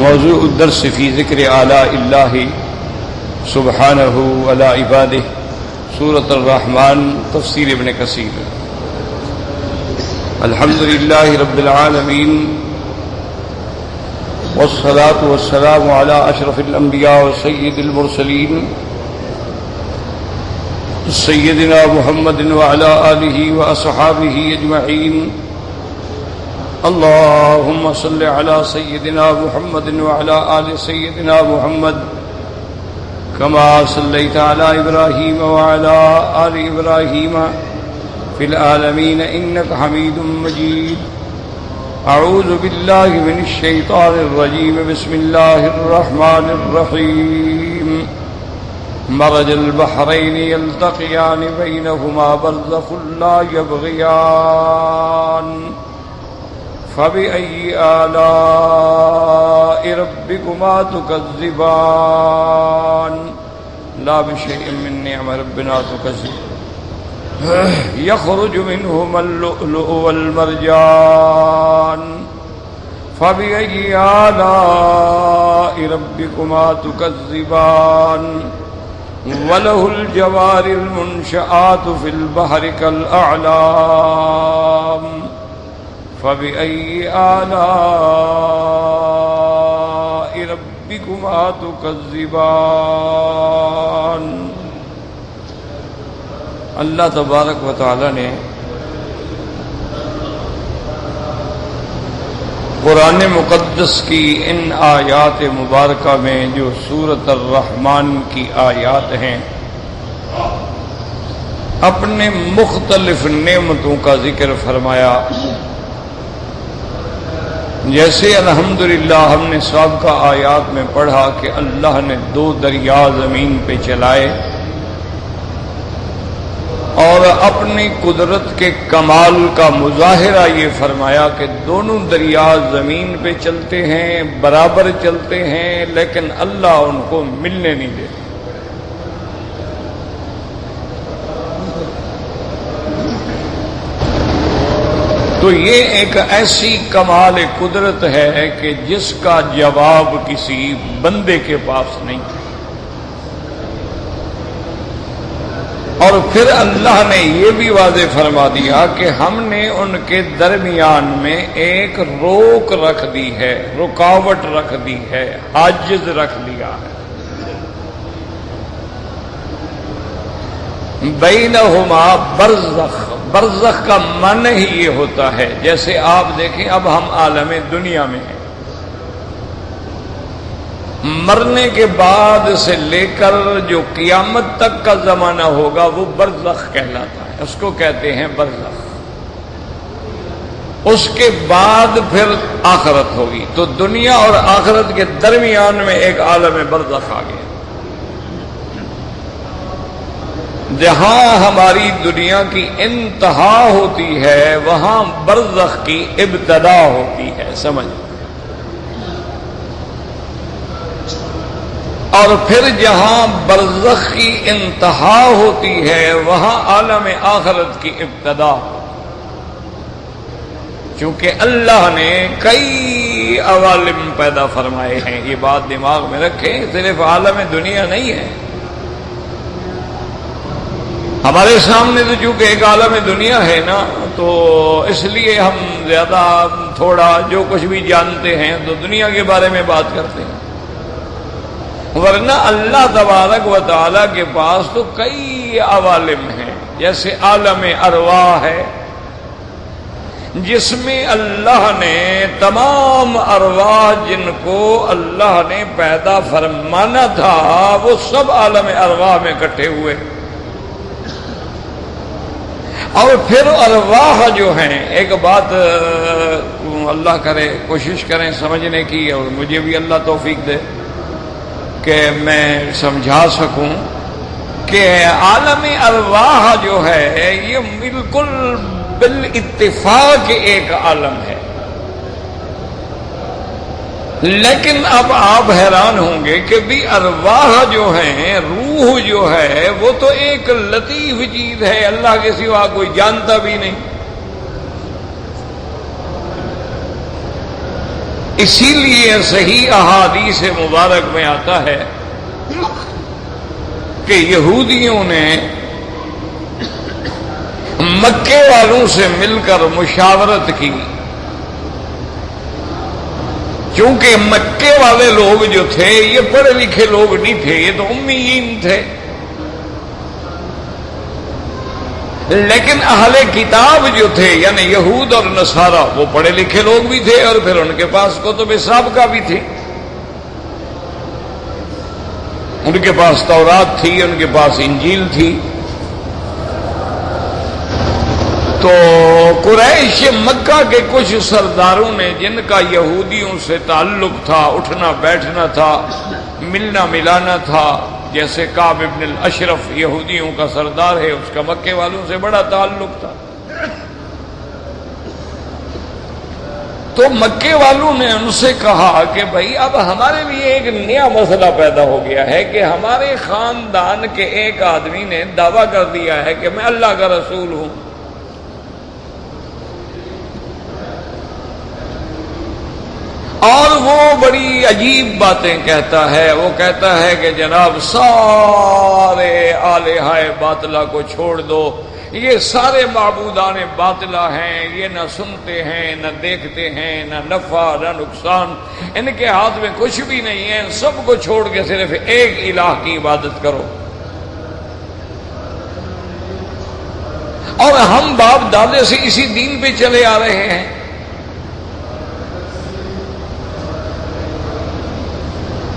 موضوع الدرس فی ذکر آلاء اللہ سبحانہ علی عبادہ، سورۃ الرحمن، تفسیر ابن کثیر۔ الحمدللہ رب العالمین، والصلاة والسلام علی اشرف الانبیاء وسید المرسلین سیدنا محمد وعلی آلہ واصحابہ اجمعین۔ اللهم صل على سيدنا محمد وعلى آل سيدنا محمد كما صليت على إبراهيم وعلى آل إبراهيم في العالمين إنك حميد مجيد۔ أعوذ بالله من الشيطان الرجيم، بسم الله الرحمن الرحيم۔ مرج البحرين يلتقيان بينهما برزخ لا يبغيان فبأي آلاء ربكما تكذبان لا بشيء من نعم ربنا تكذب يخرج منهما اللؤلؤ والمرجان فبأي آلاء ربكما تكذبان وله الجوار المنشآت في البحر كالأعلام فبأي آلاء ربكما تكذبان۔ اللہ تبارک و تعالی نے قرآن مقدس کی ان آیات مبارکہ میں جو سورۃ الرحمن کی آیات ہیں، اپنے مختلف نعمتوں کا ذکر فرمایا۔ جیسے الحمدللہ ہم نے سابقہ آیات میں پڑھا کہ اللہ نے 2 دریا زمین پہ چلائے اور اپنی قدرت کے کمال کا مظاہرہ یہ فرمایا کہ دونوں دریا زمین پہ چلتے ہیں، برابر چلتے ہیں، لیکن اللہ ان کو ملنے نہیں دیتے۔ تو یہ ایک ایسی کمال قدرت ہے کہ جس کا جواب کسی بندے کے پاس نہیں ہے۔ اور پھر اللہ نے یہ بھی واضح فرما دیا کہ ہم نے ان کے درمیان میں ایک روک رکھ دی ہے، رکاوٹ رکھ دی ہے، حاجز رکھ دیا ہے۔ بینہما برزخ، برزخ کا معنی ہی یہ ہوتا ہے، جیسے آپ دیکھیں اب ہم عالم دنیا میں ہیں، مرنے کے بعد سے لے کر جو قیامت تک کا زمانہ ہوگا وہ برزخ کہلاتا ہے، اس کو کہتے ہیں برزخ۔ اس کے بعد پھر آخرت ہوگی، تو دنیا اور آخرت کے درمیان میں ایک عالم برزخ آ گیا۔ جہاں ہماری دنیا کی انتہا ہوتی ہے وہاں برزخ کی ابتدا ہوتی ہے، سمجھ۔ اور پھر جہاں برزخ کی انتہا ہوتی ہے وہاں عالم آخرت کی ابتدا۔ چونکہ اللہ نے کئی عوالم پیدا فرمائے ہیں، یہ بات دماغ میں رکھیں، صرف عالم دنیا نہیں ہے۔ ہمارے سامنے تو چونکہ ایک عالم دنیا ہے نا، تو اس لیے ہم زیادہ تھوڑا جو کچھ بھی جانتے ہیں تو دنیا کے بارے میں بات کرتے ہیں، ورنہ اللہ تبارک و تعالی کے پاس تو کئی عوالم ہیں۔ جیسے عالم ارواح ہے، جس میں اللہ نے تمام ارواح جن کو اللہ نے پیدا فرمانا تھا وہ سب عالم ارواح میں اکٹھے ہوئے۔ اور پھر ارواح جو ہیں، ایک بات اللہ کرے کوشش کریں سمجھنے کی، اور مجھے بھی اللہ توفیق دے کہ میں سمجھا سکوں کہ عالم ارواح جو ہے یہ بالکل بالاتفاق ایک عالم ہے، لیکن اب آپ حیران ہوں گے کہ بھی ارواح جو ہیں، روح جو ہے وہ تو ایک لطیف چیز ہے، اللہ کے سوا کوئی جانتا بھی نہیں۔ اسی لیے صحیح احادیث مبارک میں آتا ہے کہ یہودیوں نے مکے والوں سے مل کر مشاورت کی، چونکہ مکے والے لوگ جو تھے یہ پڑھے لکھے لوگ نہیں تھے، یہ تو امیین تھے، لیکن اہل کتاب جو تھے یعنی یہود اور نصارہ وہ پڑھے لکھے لوگ بھی تھے، اور پھر ان کے پاس کتب سابقہ بھی تھی، ان کے پاس تورات تھی، ان کے پاس انجیل تھی۔ تو قریش مکہ کے کچھ سرداروں نے جن کا یہودیوں سے تعلق تھا، اٹھنا بیٹھنا تھا، ملنا ملانا تھا، جیسے کعب ابن الاشرف یہودیوں کا سردار ہے، اس کا مکے والوں سے بڑا تعلق تھا، تو مکے والوں نے ان سے کہا کہ بھائی اب ہمارے لیے ایک نیا مسئلہ پیدا ہو گیا ہے کہ ہمارے خاندان کے ایک آدمی نے دعویٰ کر دیا ہے کہ میں اللہ کا رسول ہوں، اور وہ بڑی عجیب باتیں کہتا ہے، وہ کہتا ہے کہ جناب سارے آلہہ باطلہ کو چھوڑ دو، یہ سارے معبودان باطلہ ہیں، یہ نہ سنتے ہیں نہ دیکھتے ہیں، نہ نفع نہ نقصان، ان کے ہاتھ میں کچھ بھی نہیں ہے، سب کو چھوڑ کے صرف ایک الہ کی عبادت کرو، اور ہم باپ دادے سے اسی دین پہ چلے آ رہے ہیں۔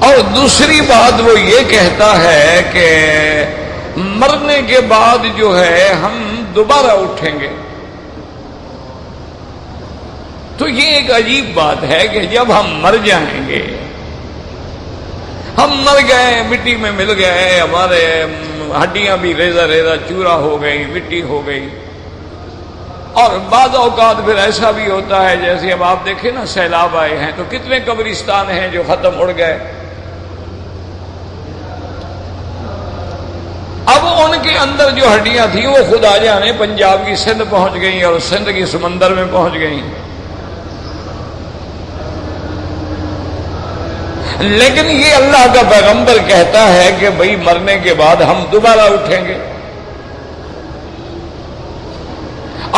اور دوسری بات وہ یہ کہتا ہے کہ مرنے کے بعد جو ہے ہم دوبارہ اٹھیں گے۔ تو یہ ایک عجیب بات ہے کہ جب ہم مر جائیں گے، ہم مر گئے، مٹی میں مل گئے، ہمارے ہڈیاں بھی ریزہ ریزہ چورا ہو گئی، مٹی ہو گئی، اور بعض اوقات پھر ایسا بھی ہوتا ہے جیسے اب آپ دیکھیں نا سیلاب آئے ہیں تو کتنے قبرستان ہیں جو ختم اڑ گئے، اب ان کے اندر جو ہڈیاں تھیں وہ خدا جانے پنجاب کی سندھ پہنچ گئیں اور سندھ کی سمندر میں پہنچ گئیں، لیکن یہ اللہ کا پیغمبر کہتا ہے کہ بھئی مرنے کے بعد ہم دوبارہ اٹھیں گے،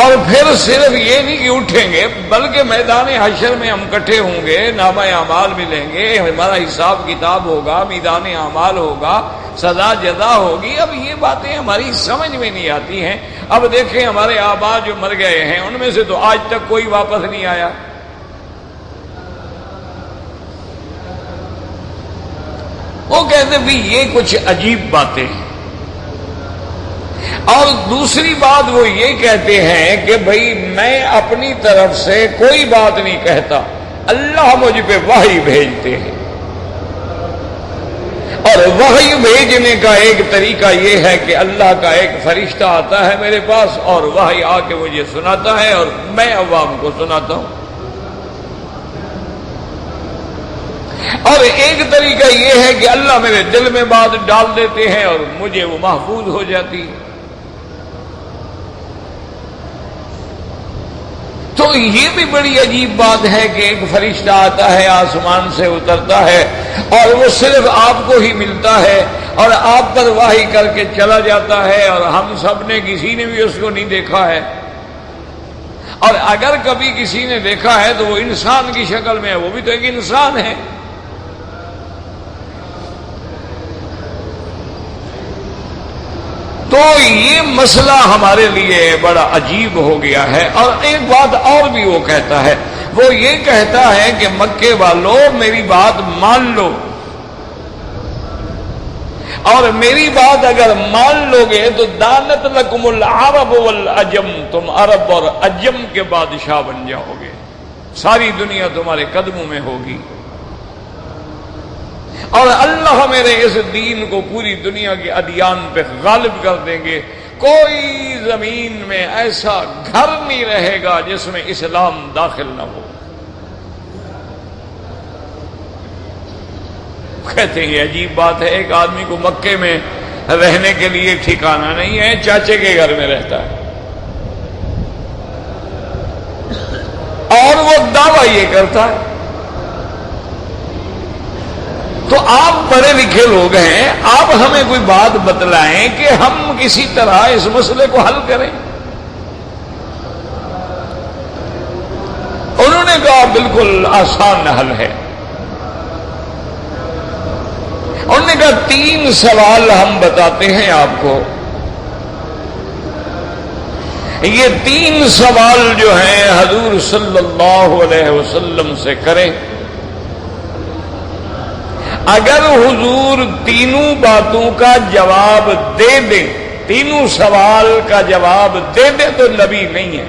اور پھر صرف یہ نہیں کہ اٹھیں گے بلکہ میدان حشر میں ہم اکٹھے ہوں گے، نامہ اعمال ملیں گے، ہمارا حساب کتاب ہوگا، میدان اعمال ہوگا، سزا جزا ہوگی۔ اب یہ باتیں ہماری سمجھ میں نہیں آتی ہیں۔ اب دیکھیں ہمارے آبا جو مر گئے ہیں ان میں سے تو آج تک کوئی واپس نہیں آیا، وہ کہتے بھی یہ کچھ عجیب باتیں ہیں۔ اور دوسری بات وہ یہ کہتے ہیں کہ بھئی میں اپنی طرف سے کوئی بات نہیں کہتا، اللہ مجھ پہ وحی بھیجتے ہیں، اور وحی بھیجنے کا ایک طریقہ یہ ہے کہ اللہ کا ایک فرشتہ آتا ہے میرے پاس اور وحی آ کے مجھے سناتا ہے اور میں عوام کو سناتا ہوں، اور ایک طریقہ یہ ہے کہ اللہ میرے دل میں بات ڈال دیتے ہیں اور مجھے وہ محفوظ ہو جاتی ہے۔ تو یہ بھی بڑی عجیب بات ہے کہ ایک فرشتہ آتا ہے، آسمان سے اترتا ہے اور وہ صرف آپ کو ہی ملتا ہے اور آپ پر وحی کر کے چلا جاتا ہے، اور ہم سب نے کسی نے بھی اس کو نہیں دیکھا ہے، اور اگر کبھی کسی نے دیکھا ہے تو وہ انسان کی شکل میں ہے، وہ بھی تو ایک انسان ہے۔ تو یہ مسئلہ ہمارے لیے بڑا عجیب ہو گیا ہے۔ اور ایک بات اور بھی وہ کہتا ہے، وہ یہ کہتا ہے کہ مکے والوں میری بات مان لو، اور میری بات اگر مان لو گے تو دانت لکم العرب والعجم، تم عرب اور عجم کے بادشاہ بن جاؤ گے، ساری دنیا تمہارے قدموں میں ہوگی، اور اللہ میرے اس دین کو پوری دنیا کے ادیان پہ غالب کر دیں گے، کوئی زمین میں ایسا گھر نہیں رہے گا جس میں اسلام داخل نہ ہو۔ کہتے ہیں یہ عجیب بات ہے، ایک آدمی کو مکے میں رہنے کے لیے ٹھکانہ نہیں ہے، چاچے کے گھر میں رہتا ہے، اور وہ دعویٰ یہ کرتا ہے تو آپ پڑھے لکھے لوگ ہیں، آپ ہمیں کوئی بات بتلائیں کہ ہم کسی طرح اس مسئلے کو حل کریں۔ انہوں نے کہا بالکل آسان حل ہے۔ انہوں نے کہا 3 سوال ہم بتاتے ہیں آپ کو، یہ 3 سوال جو ہیں حضور صلی اللہ علیہ وسلم سے کریں، اگر حضور تینوں باتوں کا جواب دے دیں، تینوں سوال کا جواب دے دیں تو نبی نہیں ہے،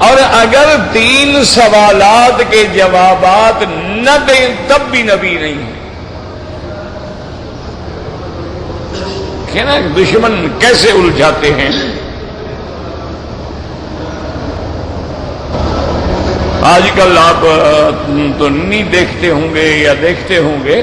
اور اگر 3 سوالات کے جوابات نہ دیں تب بھی نبی نہیں ہے۔ کہ نا دشمن کیسے الجھاتے ہیں۔ آج کل آپ تو نہیں دیکھتے ہوں گے یا دیکھتے ہوں گے،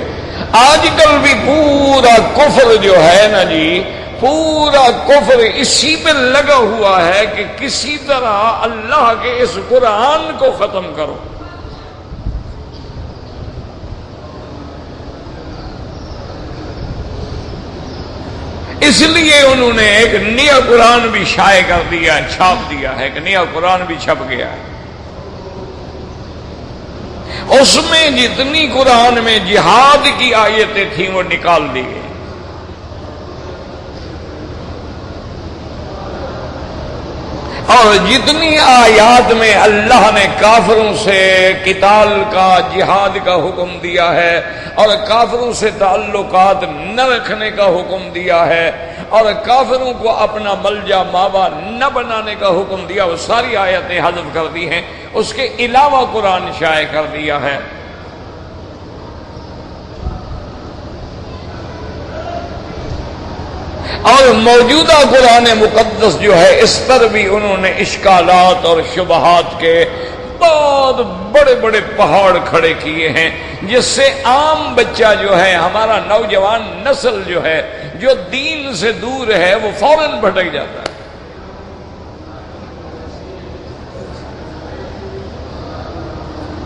آج کل بھی پورا کفر جو ہے نا جی، پورا کفر اسی پہ لگا ہوا ہے کہ کسی طرح اللہ کے اس قرآن کو ختم کرو۔ اس لیے انہوں نے ایک نیا قرآن بھی شائع کر دیا، چھاپ دیا ہے، ایک نیا قرآن بھی چھپ گیا ہے۔ اس میں جتنی قرآن میں جہاد کی آیتیں تھیں وہ نکال دی گئی، اور جتنی آیات میں اللہ نے کافروں سے قتال کا، جہاد کا حکم دیا ہے، اور کافروں سے تعلقات نہ رکھنے کا حکم دیا ہے، اور کافروں کو اپنا ملجا ماوا نہ بنانے کا حکم دیا، وہ ساری آیتیں حذف کر دی ہیں، اس کے علاوہ قرآن شائع کر دیا ہے۔ اور موجودہ قرآن مقدس جو ہے اس پر بھی انہوں نے اشکالات اور شبہات کے بہت بڑے بڑے پہاڑ کھڑے کیے ہیں، جس سے عام بچہ جو ہے، ہمارا نوجوان نسل جو ہے، جو دین سے دور ہے، وہ فوراً بھٹک جاتا ہے۔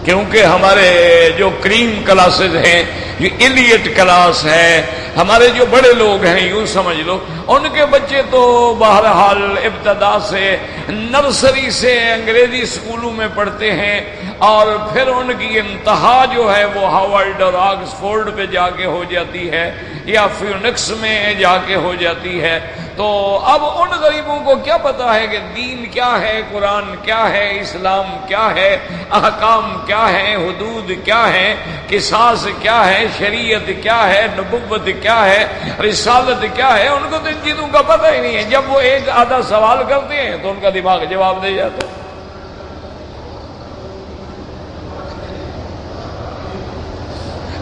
کیونکہ ہمارے جو کریم کلاسز ہیں، جو ایلیٹ کلاس ہے، ہمارے جو بڑے لوگ ہیں، یوں سمجھ لو ان کے بچے تو بہرحال ابتدا سے، نرسری سے انگریزی اسکولوں میں پڑھتے ہیں، اور پھر ان کی انتہا جو ہے وہ ہارورڈ اور آکسفورڈ پہ جا کے ہو جاتی ہے، یا فیونکس میں جا کے ہو جاتی ہے۔ تو اب ان غریبوں کو کیا پتا ہے کہ دین کیا ہے، قرآن کیا ہے، اسلام کیا ہے، احکام کیا ہے، حدود کیا ہے، قصاص کیا ہے، شریعت کیا ہے، نبوت کیا ہے، رسالت کیا ہے، ان کو تو ان چیزوں کا پتہ ہی نہیں ہے۔ جب وہ ایک آدھا سوال کرتے ہیں تو ان کا دماغ جواب دے جاتا ہے۔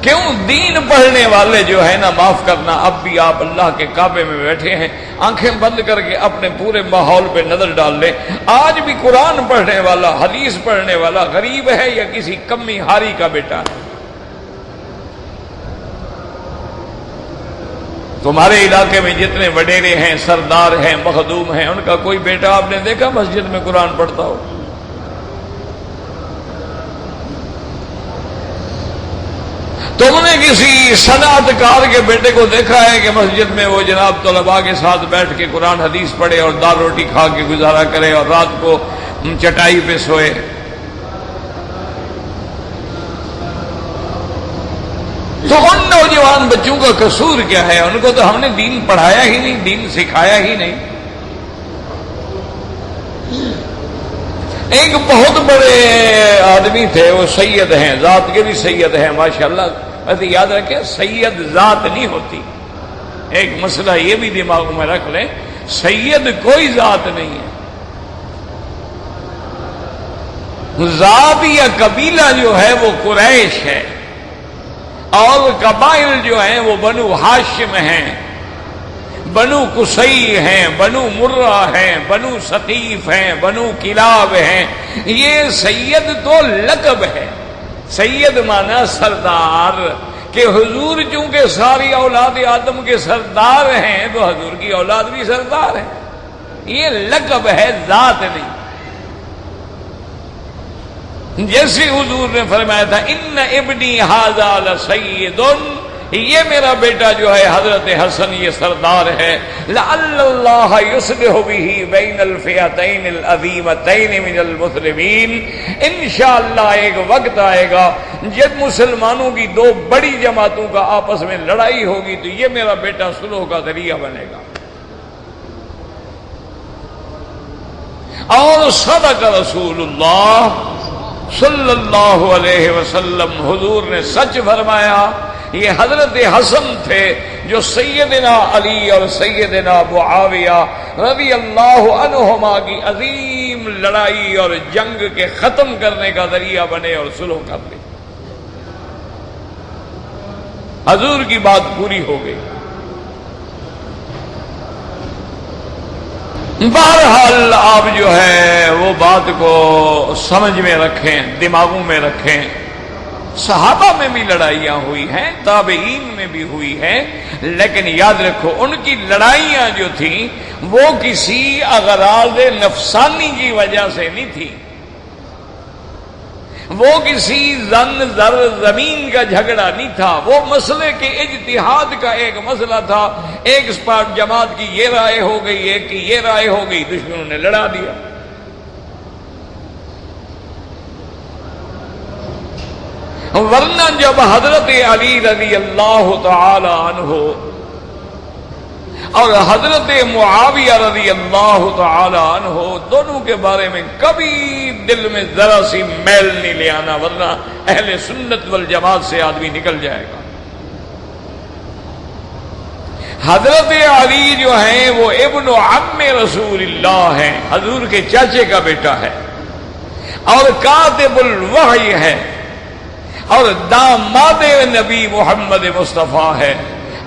کیوں؟ دین پڑھنے والے جو ہے نا، معاف کرنا، اب بھی آپ اللہ کے کعبے میں بیٹھے ہیں، آنکھیں بند کر کے اپنے پورے ماحول پہ نظر ڈال لیں، آج بھی قرآن پڑھنے والا، حدیث پڑھنے والا غریب ہے یا کسی کمی ہاری کا بیٹا ہے؟ تمہارے علاقے میں جتنے وڈیرے ہیں، سردار ہیں، مخدوم ہیں، ان کا کوئی بیٹا آپ نے دیکھا مسجد میں قرآن پڑھتا ہو؟ تم نے کسی صنعت کار کے بیٹے کو دیکھا ہے کہ مسجد میں وہ جناب طلباء کے ساتھ بیٹھ کے قرآن حدیث پڑھے اور دال روٹی کھا کے گزارا کرے اور رات کو چٹائی پہ سوئے؟ تو ان نوجوان بچوں کا قصور کیا ہے؟ ان کو تو ہم نے دین پڑھایا ہی نہیں، دین سکھایا ہی نہیں۔ ایک بہت بڑے آدمی تھے، وہ سید ہیں، ذات کے بھی سید ہیں ماشاءاللہ، ویسے یاد رکھیں سید ذات نہیں ہوتی، ایک مسئلہ یہ بھی دماغ میں رکھ لیں، سید کوئی ذات نہیں ہے، ذات یا قبیلہ جو ہے وہ قریش ہے، اور قبائل جو ہیں وہ بنو ہاشم ہیں، بنو قصی ہیں، بنو مرہ ہیں، بنو ثقیف ہیں، بنو کلاب ہیں۔ یہ سید تو لقب ہے، سید مانا سردار، کہ حضور چونکہ ساری اولاد آدم کے سردار ہیں تو حضور کی اولاد بھی سردار ہے، یہ لقب ہے، ذات نہیں۔ جیسے حضور نے فرمایا تھا ان ابنی ھذا لسید، یہ میرا بیٹا جو ہے حضرت حسن یہ سردار ہے، لعل اللہ یصلح به بین الفئتین العظیمتین من المسلمین، انشاءاللہ ایک وقت آئے گا جب مسلمانوں کی دو بڑی جماعتوں کا آپس میں لڑائی ہوگی تو یہ میرا بیٹا صلح کا ذریعہ بنے گا۔ اور صدق رسول اللہ صلی اللہ علیہ وسلم، حضور نے سچ فرمایا۔ یہ حضرت حسن تھے جو سیدنا علی اور سیدنا معاویہ رضی اللہ عنہما کی عظیم لڑائی اور جنگ کے ختم کرنے کا ذریعہ بنے اور صلح کر لی۔ حضور کی بات پوری ہو گئی۔ بہرحال آپ جو ہے وہ بات کو سمجھ میں رکھیں، دماغوں میں رکھیں۔ صحابہ میں بھی لڑائیاں ہوئی ہیں، تابعین میں بھی ہوئی ہیں، لیکن یاد رکھو ان کی لڑائیاں جو تھیں وہ کسی اغراض نفسانی کی وجہ سے نہیں تھی، وہ کسی زر زمین کا جھگڑا نہیں تھا، وہ مسئلے کے اجتہاد کا ایک مسئلہ تھا۔ ایک جماعت کی یہ رائے ہو گئی، ایک کی یہ رائے ہو گئی، دشمنوں نے لڑا دیا۔ ورنہ جب حضرت علی رضی اللہ تعالی عنہ اور حضرت معاویہ رضی اللہ تعالی عنہ دونوں کے بارے میں کبھی دل میں ذرا سی میل نہیں لے آنا، ورنہ اہل سنت والجماعت سے آدمی نکل جائے گا۔ حضرت علی جو ہیں وہ ابن عم رسول اللہ ہیں، حضور کے چاچے کا بیٹا ہے اور کاتب الوحی ہے اور داماد نبی محمد مصطفیٰ ہے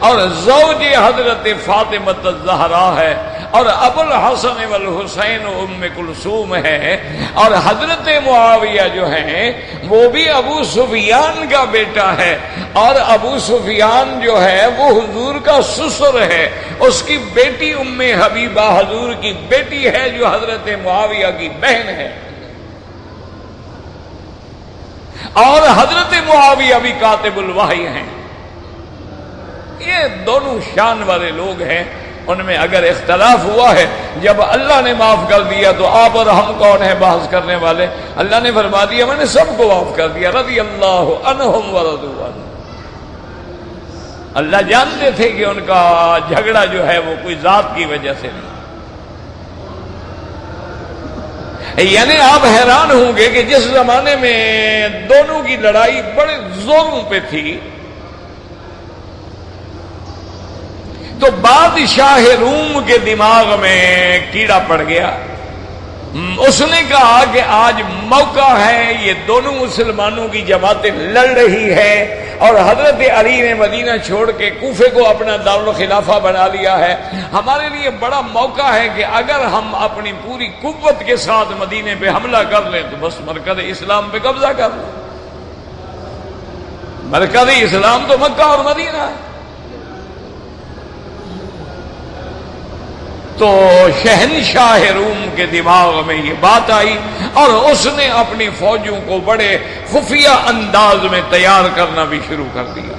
اور زوج حضرت فاطمہ الزہرا ہے اور ابو الحسن والحسین ام کلثوم ہے، اور حضرت معاویہ جو ہیں وہ بھی ابو سفیان کا بیٹا ہے، اور ابو سفیان جو ہے وہ حضور کا سسر ہے، اس کی بیٹی ام حبیبہ حضور کی بیٹی ہے جو حضرت معاویہ کی بہن ہے، اور حضرت معاویہ بھی کاتب الوحی ہیں۔ یہ دونوں شان والے لوگ ہیں، ان میں اگر اختلاف ہوا ہے، جب اللہ نے معاف کر دیا تو آپ اور ہم کون ہیں بحث کرنے والے؟ اللہ نے فرما دیا میں نے سب کو معاف کر دیا، رضی اللہ عنہم ورضوا عنہ۔ اللہ جانتے تھے کہ ان کا جھگڑا جو ہے وہ کوئی ذات کی وجہ سے نہیں۔ یعنی آپ حیران ہوں گے کہ جس زمانے میں دونوں کی لڑائی بڑے زوروں پہ تھی تو بادشاہ روم کے دماغ میں کیڑا پڑ گیا، اس نے کہا کہ آج موقع ہے، یہ دونوں مسلمانوں کی جماعتیں لڑ رہی ہے اور حضرت علی نے مدینہ چھوڑ کے کوفے کو اپنا دارالخلافہ بنا لیا ہے، ہمارے لیے بڑا موقع ہے کہ اگر ہم اپنی پوری قوت کے ساتھ مدینے پہ حملہ کر لیں تو بس مرکز اسلام پہ قبضہ کر لیں۔ مرکز اسلام تو مکہ اور مدینہ ہے۔ تو شہنشاہ روم کے دماغ میں یہ بات آئی اور اس نے اپنی فوجوں کو بڑے خفیہ انداز میں تیار کرنا بھی شروع کر دیا۔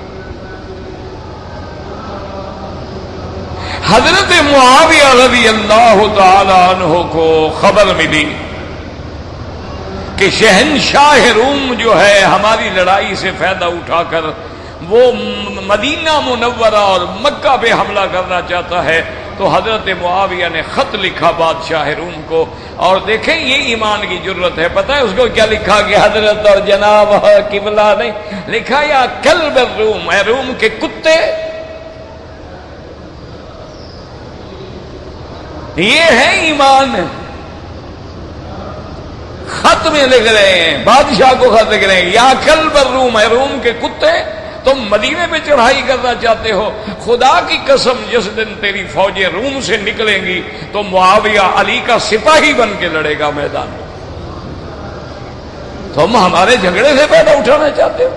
حضرت معاویہ رضی اللہ تعالی عنہ کو خبر ملی کہ شہنشاہ روم جو ہے ہماری لڑائی سے فائدہ اٹھا کر وہ مدینہ منورہ اور مکہ پہ حملہ کرنا چاہتا ہے، تو حضرت معاویہ نے خط لکھا بادشاہ روم کو، اور دیکھیں یہ ایمان کی جرت ہے، پتہ ہے اس کو کیا لکھا کہ حضرت اور جناب قبلہ نہیں لکھا، یا کلب الروم، اے روم کے کتے، یہ ہے ایمان۔ خط میں لکھ رہے ہیں، بادشاہ کو خط لکھ رہے ہیں، یا کلب الروم، اے روم کے کتے، تم مدینے پہ چڑھائی کرنا چاہتے ہو، خدا کی قسم جس دن تیری فوجیں روم سے نکلیں گی تو معاویہ علی کا سپاہی بن کے لڑے گا میدان میں۔ تم ہمارے جھگڑے سے فائدہ اٹھانا چاہتے ہو؟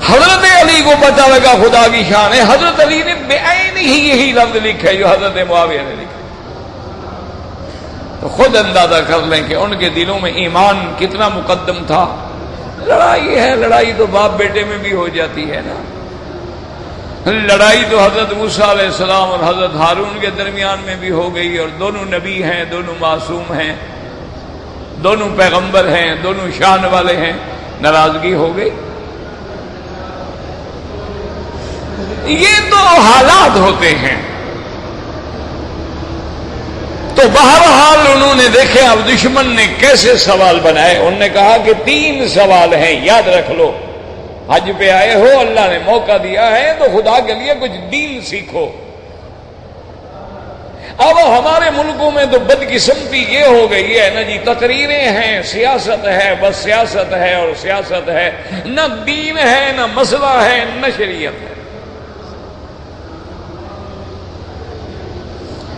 حضرت علی کو پتہ لگا خدا کی شان ہے، حضرت علی نے بے عین ہی یہی لفظ لکھے جو حضرت معاویہ نے لکھا۔ تو خود اندازہ کر لیں کہ ان کے دلوں میں ایمان کتنا مقدم تھا۔ لڑائی ہے، لڑائی تو باپ بیٹے میں بھی ہو جاتی ہے نا، لڑائی تو حضرت موسیٰ علیہ السلام اور حضرت ہارون کے درمیان میں بھی ہو گئی، اور دونوں نبی ہیں، دونوں معصوم ہیں، دونوں پیغمبر ہیں، دونوں شان والے ہیں، ناراضگی ہو گئی۔ یہ تو حالات ہوتے ہیں۔ تو بہرحال انہوں نے دیکھے اب دشمن نے کیسے سوال بنائے۔ انہوں نے کہا کہ 3 سوال ہیں، یاد رکھ لو، حج پہ آئے ہو، اللہ نے موقع دیا ہے تو خدا کے لیے کچھ دین سیکھو۔ اب ہمارے ملکوں میں تو بدقسمتی یہ ہو گئی ہے نا جی، تقریریں ہیں، سیاست ہے، بس سیاست ہے اور سیاست ہے، نہ دین ہے، نہ مسئلہ ہے، نہ شریعت ہے۔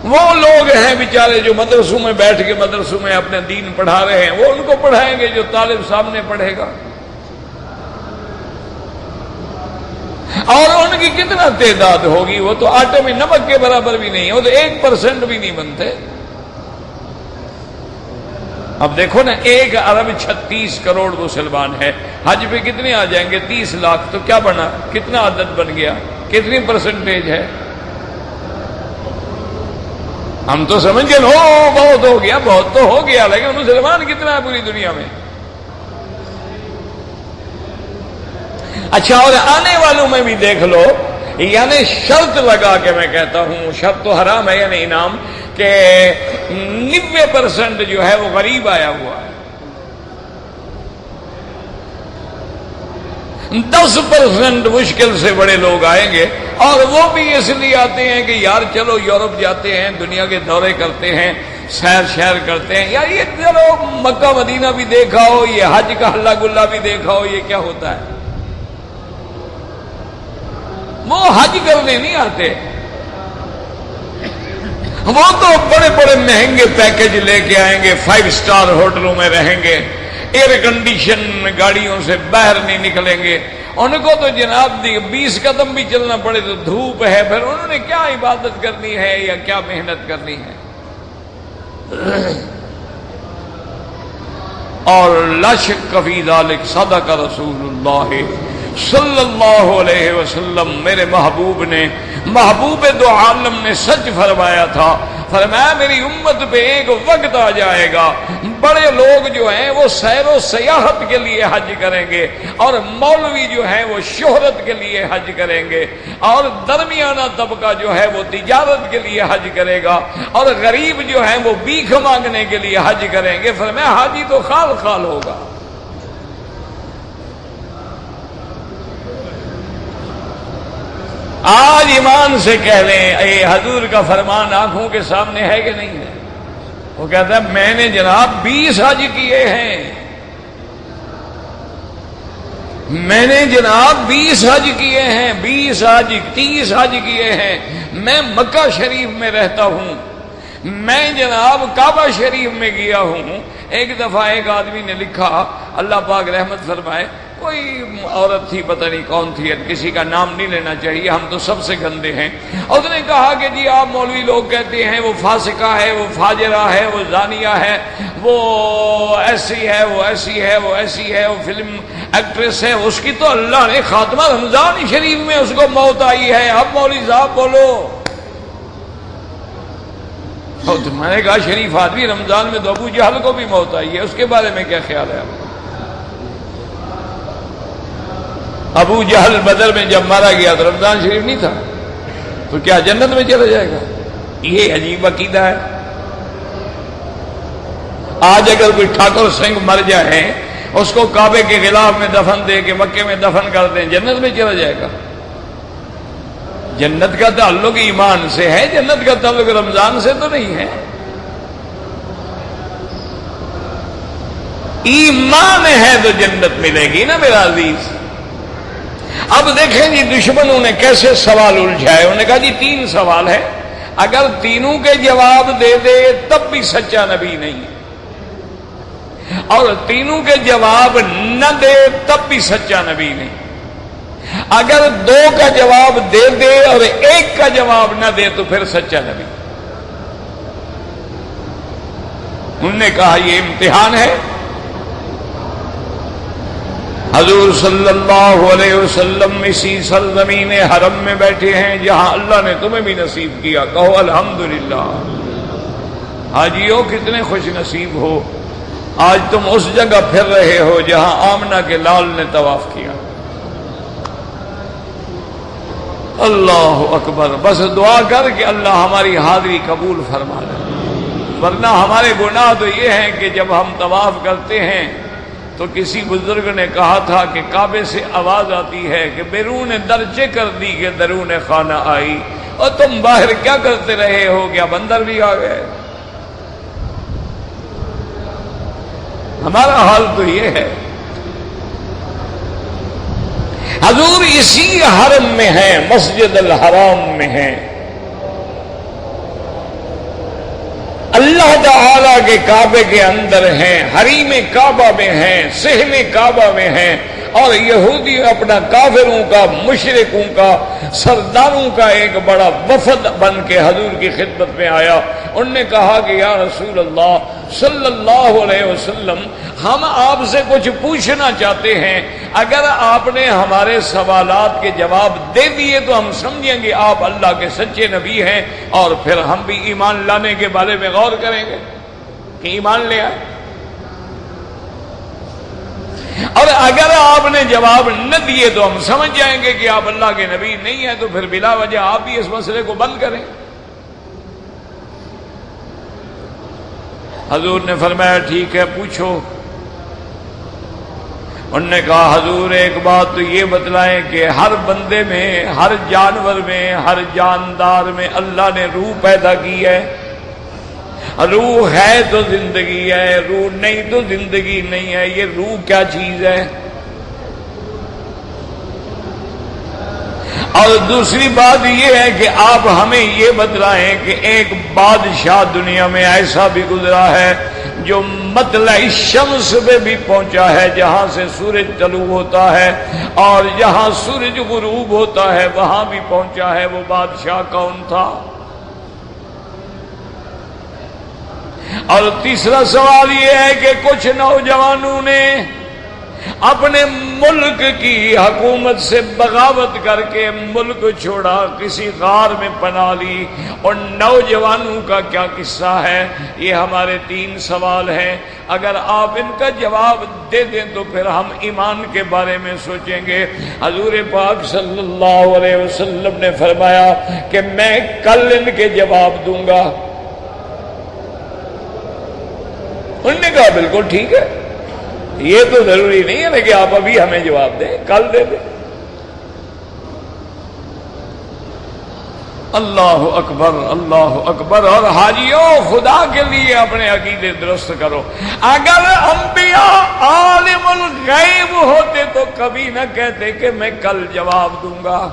وہ لوگ ہیں بیچارے جو مدرسوں میں بیٹھ کے مدرسوں میں اپنے دین پڑھا رہے ہیں، وہ ان کو پڑھائیں گے جو طالب سامنے پڑھے گا، اور ان کی کتنا تعداد ہوگی؟ وہ تو آٹے میں نمک کے برابر بھی نہیں، وہ تو 1% بھی نہیں بنتے۔ اب دیکھو نا، 1 ارب 36 کروڑ مسلمان ہے، حج پہ کتنے آ جائیں گے؟ 30 لاکھ، تو کیا بنا؟ کتنا عدد بن گیا؟ کتنی پرسنٹیج ہے؟ ہم تو سمجھ گئے بہت ہو گیا، بہت تو ہو گیا، لیکن مسلمان کتنا ہے پوری دنیا میں؟ اچھا، اور آنے والوں میں بھی دیکھ لو، یعنی شرط لگا کے میں کہتا ہوں، شرط تو حرام ہے یعنی انعام، کہ 90% جو ہے وہ غریب آیا ہوا ہے، 10% مشکل سے بڑے لوگ آئیں گے، اور وہ بھی اس لیے آتے ہیں کہ یار چلو یورپ جاتے ہیں، دنیا کے دورے کرتے ہیں، سیر شہر کرتے ہیں، یار یہ چلو مکہ مدینہ بھی دیکھا ہو، یہ حج کا ہلا گلا بھی دیکھا ہو، یہ کیا ہوتا ہے؟ وہ حج کرنے نہیں آتے، وہ تو بڑے بڑے مہنگے پیکج لے کے آئیں گے، 5 سٹار ہوٹلوں میں رہیں گے، ایئر کنڈیشن گاڑیوں سے باہر نہیں نکلیں گے، ان کو تو جناب 20 قدم بھی چلنا پڑے تو دھوپ ہے، پھر انہوں نے کیا عبادت کرنی ہے یا کیا محنت کرنی ہے؟ اور لا شک فی ذلک صدق رسول اللہ صلی اللہ علیہ وسلم، میرے محبوب نے، محبوب دو عالم نے سچ فرمایا تھا، فرمایا میری امت پہ ایک وقت آ جائے گا، بڑے لوگ جو ہیں وہ سیر و سیاحت کے لیے حج کریں گے، اور مولوی جو ہیں وہ شہرت کے لیے حج کریں گے، اور درمیانہ طبقہ جو ہے وہ تجارت کے لیے حج کرے گا، اور غریب جو ہیں وہ بھیک مانگنے کے لیے حج کریں گے۔ فرمایا حاجی تو خال خال ہوگا۔ آج ایمان سے کہہ لیں، اے حضور کا فرمان آنکھوں کے سامنے ہے کہ نہیں ہے؟ وہ کہتا ہے میں نے جناب 20 حج کیے ہیں، میں نے جناب 20 حج کیے ہیں، 20 حج 30 حج کیے ہیں، میں مکہ شریف میں رہتا ہوں، میں جناب کعبہ شریف میں گیا ہوں۔ ایک دفعہ ایک آدمی نے لکھا، اللہ پاک رحمت فرمائے، کوئی عورت تھی، پتہ نہیں کون تھی، کسی کا نام نہیں لینا چاہیے، ہم تو سب سے گندے ہیں، اس نے کہا کہ جی آپ مولوی لوگ کہتے ہیں وہ فاسقہ ہے، وہ فاجرہ ہے، وہ زانیہ ہے، وہ ایسی ہے، وہ ایسی ہے، وہ ایسی ہے، وہ فلم ایکٹریس ہے، اس کی تو اللہ نے خاتمہ رمضان شریف میں اس کو موت آئی ہے، اب مولوی صاحب بولو۔ تو میں نے کہا شریف آدمی رمضان میں تو ابو جہل کو بھی موت آئی ہے، اس کے بارے میں کیا خیال ہے آپ کو؟ ابو جہل بدر میں جب مارا گیا تو رمضان شریف نہیں تھا، تو کیا جنت میں چلا جائے گا؟ یہ عجیب عقیدہ ہے۔ آج اگر کوئی ٹھاکر سنگھ مر جائے، اس کو کعبے کے غلاف میں دفن دے کے مکے میں دفن کر دیں، جنت میں چلا جائے گا؟ جنت کا تعلق ایمان سے ہے، جنت کا تعلق رمضان سے تو نہیں ہے۔ ایمان ہے تو جنت ملے گی نا میرا عزیز۔ اب دیکھیں جی دشمنوں نے کیسے سوال الجھائے۔ انہوں نے کہا جی 3 سوال ہے، اگر تینوں کے جواب دے دے تب بھی سچا نبی نہیں ہے، اور تینوں کے جواب نہ دے تب بھی سچا نبی نہیں، اگر 2 کا جواب دے دے اور 1 کا جواب نہ دے تو پھر سچا نبی۔ انہوں نے کہا یہ امتحان ہے۔ حضور صلی اللہ علیہ وسلم اسی سرزمین حرم میں بیٹھے ہیں جہاں اللہ نے تمہیں بھی نصیب کیا، کہو الحمدللہ۔ حاجیوں کتنے خوش نصیب ہو، آج تم اس جگہ پھر رہے ہو جہاں آمنہ کے لال نے طواف کیا۔ اللہ اکبر۔ بس دعا کر کہ اللہ ہماری حاضری قبول فرما لے، ورنہ ہمارے گناہ تو یہ ہیں کہ جب ہم طواف کرتے ہیں تو کسی بزرگ نے کہا تھا کہ کعبے سے آواز آتی ہے کہ بیرون درچے کر دی کہ درون خانہ آئی، اور تم باہر کیا کرتے رہے ہو، کیا بندر بھی آ گئے؟ ہمارا حال تو یہ ہے۔ حضور اسی حرم میں ہیں، مسجد الحرام میں ہیں، اللہ تعالی کے کعبے کے اندر ہیں، حریم کعبہ میں ہیں، صحن کعبہ میں ہیں، اور یہودی اپنا کافروں کا، مشرکوں کا، سرداروں کا ایک بڑا وفد بن کے حضور کی خدمت میں آیا۔ انہوں نے کہا کہ یا رسول اللہ صلی اللہ علیہ وسلم، ہم آپ سے کچھ پوچھنا چاہتے ہیں، اگر آپ نے ہمارے سوالات کے جواب دے دیے تو ہم سمجھیں گے آپ اللہ کے سچے نبی ہیں، اور پھر ہم بھی ایمان لانے کے بارے میں غور کریں گے کہ ایمان لے آئے۔ اور اگر آپ نے جواب نہ دیے تو ہم سمجھ جائیں گے کہ آپ اللہ کے نبی نہیں ہیں، تو پھر بلا وجہ آپ بھی اس مسئلے کو بند کریں۔ حضور نے فرمایا ٹھیک ہے پوچھو۔ انہوں نے کہا حضور ایک بات تو یہ بتلائیں کہ ہر بندے میں، ہر جانور میں، ہر جاندار میں اللہ نے روح پیدا کی ہے، روح ہے تو زندگی ہے، روح نہیں تو زندگی نہیں ہے، یہ روح کیا چیز ہے؟ اور دوسری بات یہ ہے کہ آپ ہمیں یہ بتلائیں کہ ایک بادشاہ دنیا میں ایسا بھی گزرا ہے جو مطلع الشمس پہ بھی پہنچا ہے، جہاں سے سورج طلوع ہوتا ہے، اور جہاں سورج غروب ہوتا ہے وہاں بھی پہنچا ہے، وہ بادشاہ کون تھا؟ اور تیسرا سوال یہ ہے کہ کچھ نوجوانوں نے اپنے ملک کی حکومت سے بغاوت کر کے ملک چھوڑا، کسی غار میں پناہ لی، اور نوجوانوں کا کیا قصہ ہے؟ یہ ہمارے 3 سوال ہیں۔ اگر آپ ان کا جواب دے دیں تو پھر ہم ایمان کے بارے میں سوچیں گے۔ حضور پاک صلی اللہ علیہ وسلم نے فرمایا کہ میں کل ان کے جواب دوں گا۔ انہوں نے کہا بالکل ٹھیک ہے، یہ تو ضروری نہیں ہے کہ آپ ابھی ہمیں جواب دیں، کل دے دیں۔ اللہ اکبر، اللہ اکبر۔ اور حاجیوں خدا کے لیے اپنے عقیدے درست کرو۔ اگر انبیاء عالم الغیب ہوتے تو کبھی نہ کہتے کہ میں کل جواب دوں گا۔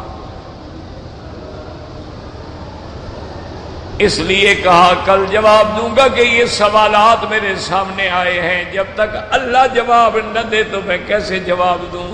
اس لیے کہا کل جواب دوں گا کہ یہ سوالات میرے سامنے آئے ہیں، جب تک اللہ جواب نہ دے تو میں کیسے جواب دوں؟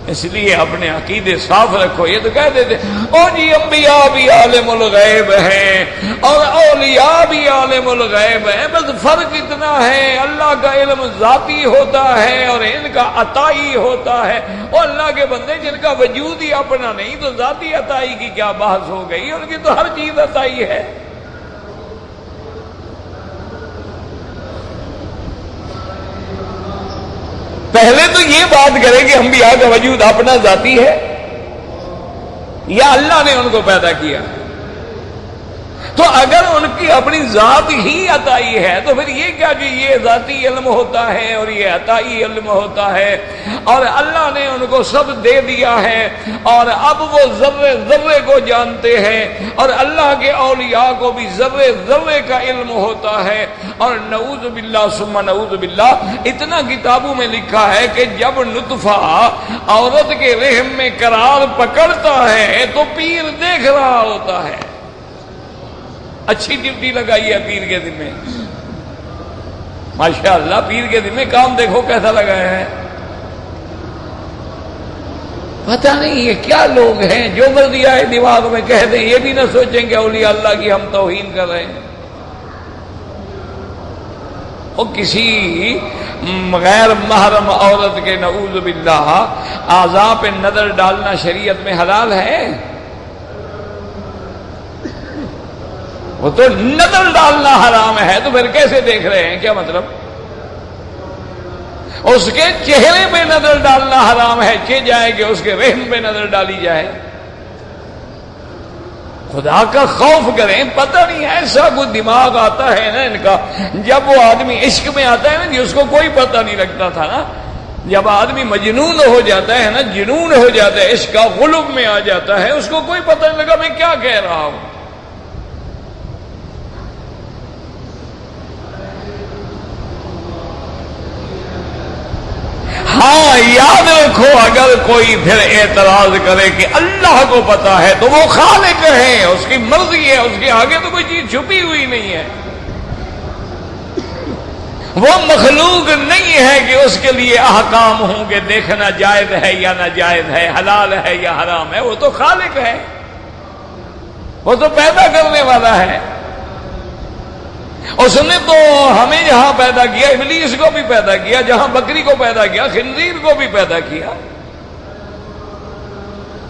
اس لیے اپنے عقیدے صاف رکھو۔ یہ تو کہہ دیتے او جی انبیاء بھی عالم الغیب ہیں اور اولیاء بھی عالم الغیب ہیں، بس فرق اتنا ہے اللہ کا علم ذاتی ہوتا ہے اور ان کا عطائی ہوتا ہے۔ اور اللہ کے بندے جن کا وجود ہی اپنا نہیں تو ذاتی عطائی کی کیا بحث ہو گئی؟ ان کی تو ہر چیز عطائی ہے۔ پہلے تو یہ بات کریں کہ انبیاء کا وجود اپنا ذاتی ہے یا اللہ نے ان کو پیدا کیا؟ تو اگر ان کی اپنی ذات ہی عطائی ہے تو پھر یہ کیا کہ یہ ذاتی علم ہوتا ہے اور یہ عطائی علم ہوتا ہے، اور اللہ نے ان کو سب دے دیا ہے، اور اب وہ ذرے ذرے کو جانتے ہیں، اور اللہ کے اولیاء کو بھی ذرے ذرے کا علم ہوتا ہے۔ اور نعوذ باللہ ثم نعوذ باللہ، اتنا کتابوں میں لکھا ہے کہ جب نطفہ عورت کے رحم میں قرار پکڑتا ہے تو پیر دیکھ رہا ہوتا ہے۔ اچھی ڈیوٹی لگائی ہے پیر کے دن میں، ماشاءاللہ پیر کے دن میں کام دیکھو کیسا لگایا ہے۔ پتہ نہیں یہ کیا لوگ ہیں جو مرضی آئے دماغ میں کہہ دیں، یہ بھی نہ سوچیں کہ اولیاء اللہ کی ہم توہین کر رہے ہیں۔ وہ کسی غیر محرم عورت کے نعوذ باللہ اعضاء پہ نظر ڈالنا شریعت میں حلال ہے؟ وہ تو نظر ڈالنا حرام ہے، تو پھر کیسے دیکھ رہے ہیں؟ کیا مطلب؟ اس کے چہرے پہ نظر ڈالنا حرام ہے کہ جائے کہ اس کے رحم پہ نظر ڈالی جائے؟ خدا کا خوف کریں، پتہ نہیں ایسا کوئی دماغ آتا ہے نا ان کا. جب وہ آدمی عشق میں آتا ہے نا جی، اس کو کوئی پتہ نہیں لگتا تھا نا. جب آدمی مجنون ہو جاتا ہے نا، جنون ہو جاتا ہے، عشق کا غلب میں آ جاتا ہے، اس کو کوئی پتہ نہیں لگا میں کیا کہہ رہا ہوں. ہاں یاد رکھو، اگر کوئی پھر اعتراض کرے کہ اللہ کو پتا ہے تو وہ خالق ہے، اس کی مرضی ہے، اس کے آگے تو کوئی چیز چھپی ہوئی نہیں ہے. وہ مخلوق نہیں ہے کہ اس کے لیے احکام ہوں کہ دیکھنا جائز ہے یا ناجائز ہے، حلال ہے یا حرام ہے. وہ تو خالق ہے، وہ تو پیدا کرنے والا ہے. اس نے تو ہمیں جہاں پیدا کیا، ابلیس کو بھی پیدا کیا، جہاں بکری کو پیدا کیا، خنزیر کو بھی پیدا کیا.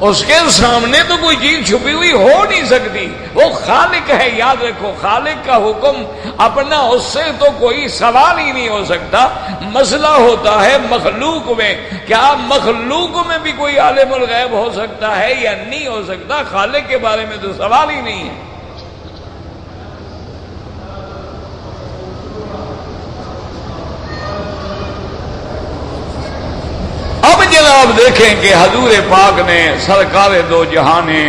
اس کے سامنے تو کوئی چیز چھپی ہوئی ہو نہیں سکتی. وہ خالق ہے، یاد رکھو. خالق کا حکم اپنا، اس سے تو کوئی سوال ہی نہیں ہو سکتا. مسئلہ ہوتا ہے مخلوق میں. کیا مخلوق میں بھی کوئی عالم الغیب ہو سکتا ہے یا نہیں ہو سکتا؟ خالق کے بارے میں تو سوال ہی نہیں ہے. اب جناب دیکھیں کہ حضور پاک نے، سرکار دو جہاں نے،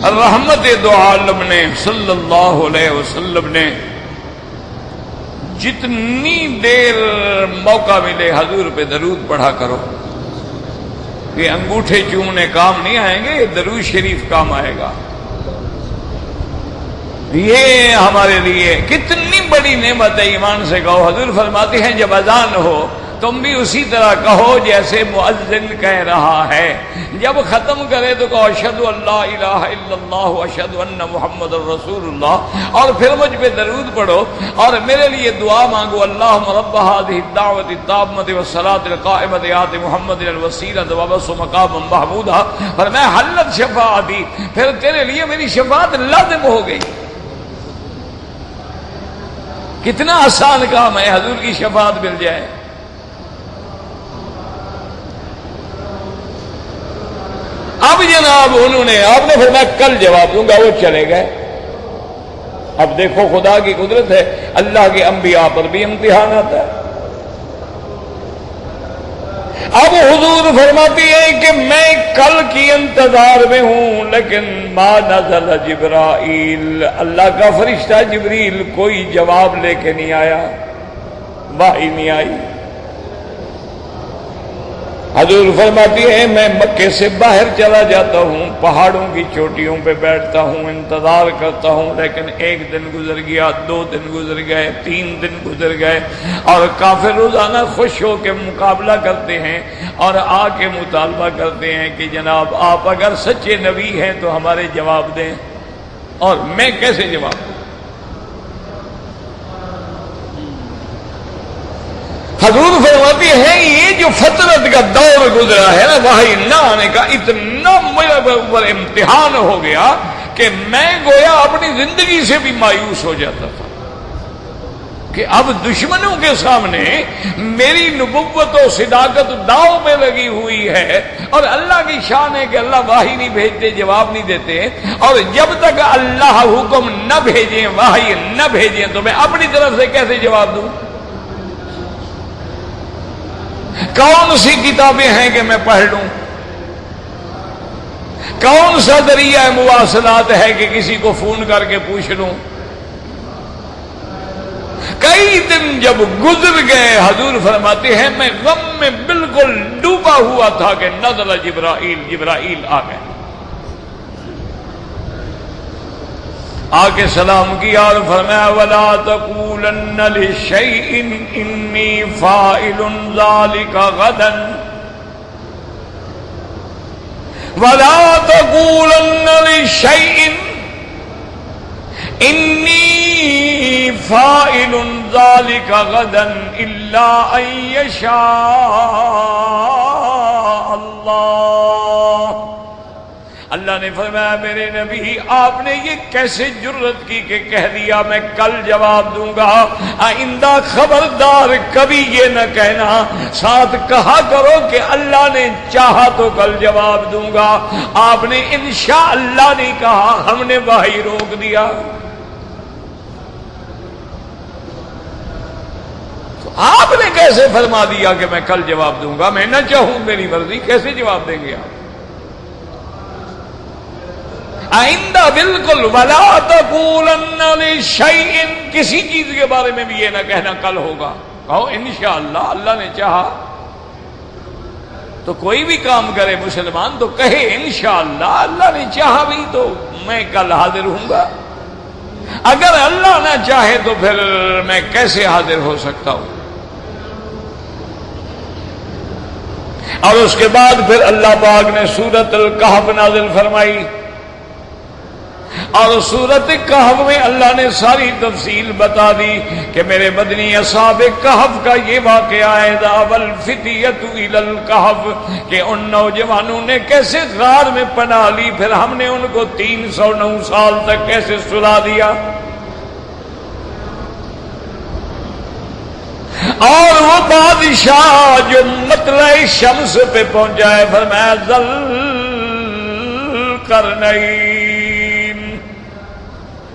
رحمت دو عالم نے، صلی اللہ علیہ وسلم نے جتنی دیر موقع ملے حضور پہ درود پڑھا کرو. یہ انگوٹھے چومنے کام نہیں آئیں گے، یہ درود شریف کام آئے گا. یہ ہمارے لیے کتنی بڑی نعمت ہے. ایمان سے کہو. حضور فرماتے ہیں جب اذان ہو تم بھی اسی طرح کہو جیسے مؤذن کہہ رہا ہے. جب ختم کرے تو کہو اشہد ان لا الہ الا اللہ اشہد ان محمد الرسول اللہ، اور پھر مجھ پہ درود پڑھو اور میرے لیے دعا مانگو. اللہم رب هذه الدعوۃ التامۃ والصلاۃ القائمۃ آت محمد الوسیلۃ وابعثہ مقاما محمودا. فرمایا حلت شفاعتی، پھر تیرے لیے میری شفاعت لازم ہو گئی. کتنا آسان کام ہے حضور کی شفاعت مل جائے. اب جناب انہوں نے، آپ نے فرمایا کل جواب دوں گا، وہ چلے گئے. اب دیکھو خدا کی قدرت ہے، اللہ کے انبیاء پر بھی امتحان آتا ہے. اب حضور فرماتی ہے کہ میں کل کی انتظار میں ہوں، لیکن ما نزل جبرائیل، اللہ کا فرشتہ جبریل کوئی جواب لے کے نہیں آیا، وحی نہیں آئی. حضور فرماتی ہے میں مکے سے باہر چلا جاتا ہوں، پہاڑوں کی چوٹیوں پہ بیٹھتا ہوں، انتظار کرتا ہوں، لیکن ایک دن گزر گیا، 2 دن گزر گئے، 3 دن گزر گئے، اور کافر روزانہ خوش ہو کے مقابلہ کرتے ہیں اور آ کے مطالبہ کرتے ہیں کہ جناب آپ اگر سچے نبی ہیں تو ہمارے جواب دیں. اور میں کیسے جواب دوں؟ حضور فرماتی ہے یہ جو فطرت کا دور گزرا ہے نا، وحی نہ آنے کا، اتنا میرے اوپر امتحان ہو گیا کہ میں گویا اپنی زندگی سے بھی مایوس ہو جاتا تھا کہ اب دشمنوں کے سامنے میری نبوت و صداقت داؤ پہ لگی ہوئی ہے، اور اللہ کی شان ہے کہ اللہ وحی نہیں بھیجتے، جواب نہیں دیتے. اور جب تک اللہ حکم نہ بھیجیں، وحی نہ بھیجیں، تو میں اپنی طرف سے کیسے جواب دوں؟ کون سی کتابیں ہیں کہ میں پڑھ لوں؟ کون سا ذریعہ مواصلات ہے کہ کسی کو فون کر کے پوچھ لوں؟ کئی دن جب گزر گئے، حضور فرماتے ہیں میں غم میں بالکل ڈوبا ہوا تھا کہ نزل جبرائیل، جبرائیل آ گئے. آ کے سلام کیا اور فرمایا وَلَا تَقُولَنَّ لِشَيْءٍ إِنِّي فَاعِلٌ ذَلِكَ غَدًا وَلَا تَقُولَنَّ لِشَيْءٍ إِنِّي فَاعِلٌ ذلك غدا الا ان يشاء اللہ. اللہ نے فرمایا میرے نبی آپ نے یہ کیسے جرت کی کہ کہہ دیا میں کل جواب دوں گا. آئندہ خبردار کبھی یہ نہ کہنا. ساتھ کہا کرو کہ اللہ نے چاہا تو کل جواب دوں گا. آپ نے انشاءاللہ نہیں کہا, ہم نے وحی روک دیا. تو آپ نے کیسے فرما دیا کہ میں کل جواب دوں گا؟ میں نہ چاہوں میری مرضی, کیسے جواب دیں گے آپ؟ آئندہ بالکل ولا تقولن لشیء, کسی چیز کے بارے میں بھی یہ نہ کہنا کل ہوگا. کہو انشاءاللہ, اللہ نے چاہا. تو کوئی بھی کام کرے مسلمان تو کہے انشاءاللہ, اللہ نے چاہا بھی تو میں کل حاضر ہوں گا. اگر اللہ نہ چاہے تو پھر میں کیسے حاضر ہو سکتا ہوں؟ اور اس کے بعد پھر اللہ پاک نے سورۃ الکہف نازل فرمائی. اور سورۃ کہف میں اللہ نے ساری تفصیل بتا دی کہ میرے مدنی اصحاب کہف کا یہ واقعہ ہے. ذهب الفتية إلى الكهف, کہ ان نوجوانوں نے کیسے غار میں پناہ لی, پھر ہم نے ان کو 309 سال تک کیسے سلا دیا. اور وہ بادشاہ جو مطلع شمس پہ پہنچا ہے, فرمایا ذوالقرنین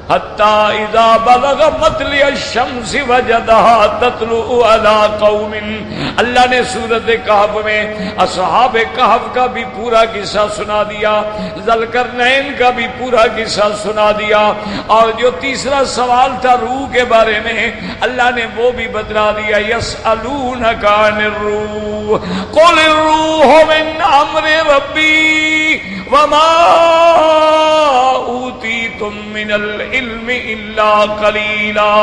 حتی اذا بلغ مطلع الشمس وجدها تطلع على قوم. اللہ نے سورۃ کہف میں اصحاب کہف کا بھی پورا قصہ سنا دیا, ذوالقرنین کا بھی پورا قصہ سنا دیا, اور جو تیسرا سوال تھا روح کے بارے میں اللہ نے وہ بھی بتلا دیا. یسألونک عن الروح قل الروح من امر ربی وما اوتیتم من العلم الا قلیلا.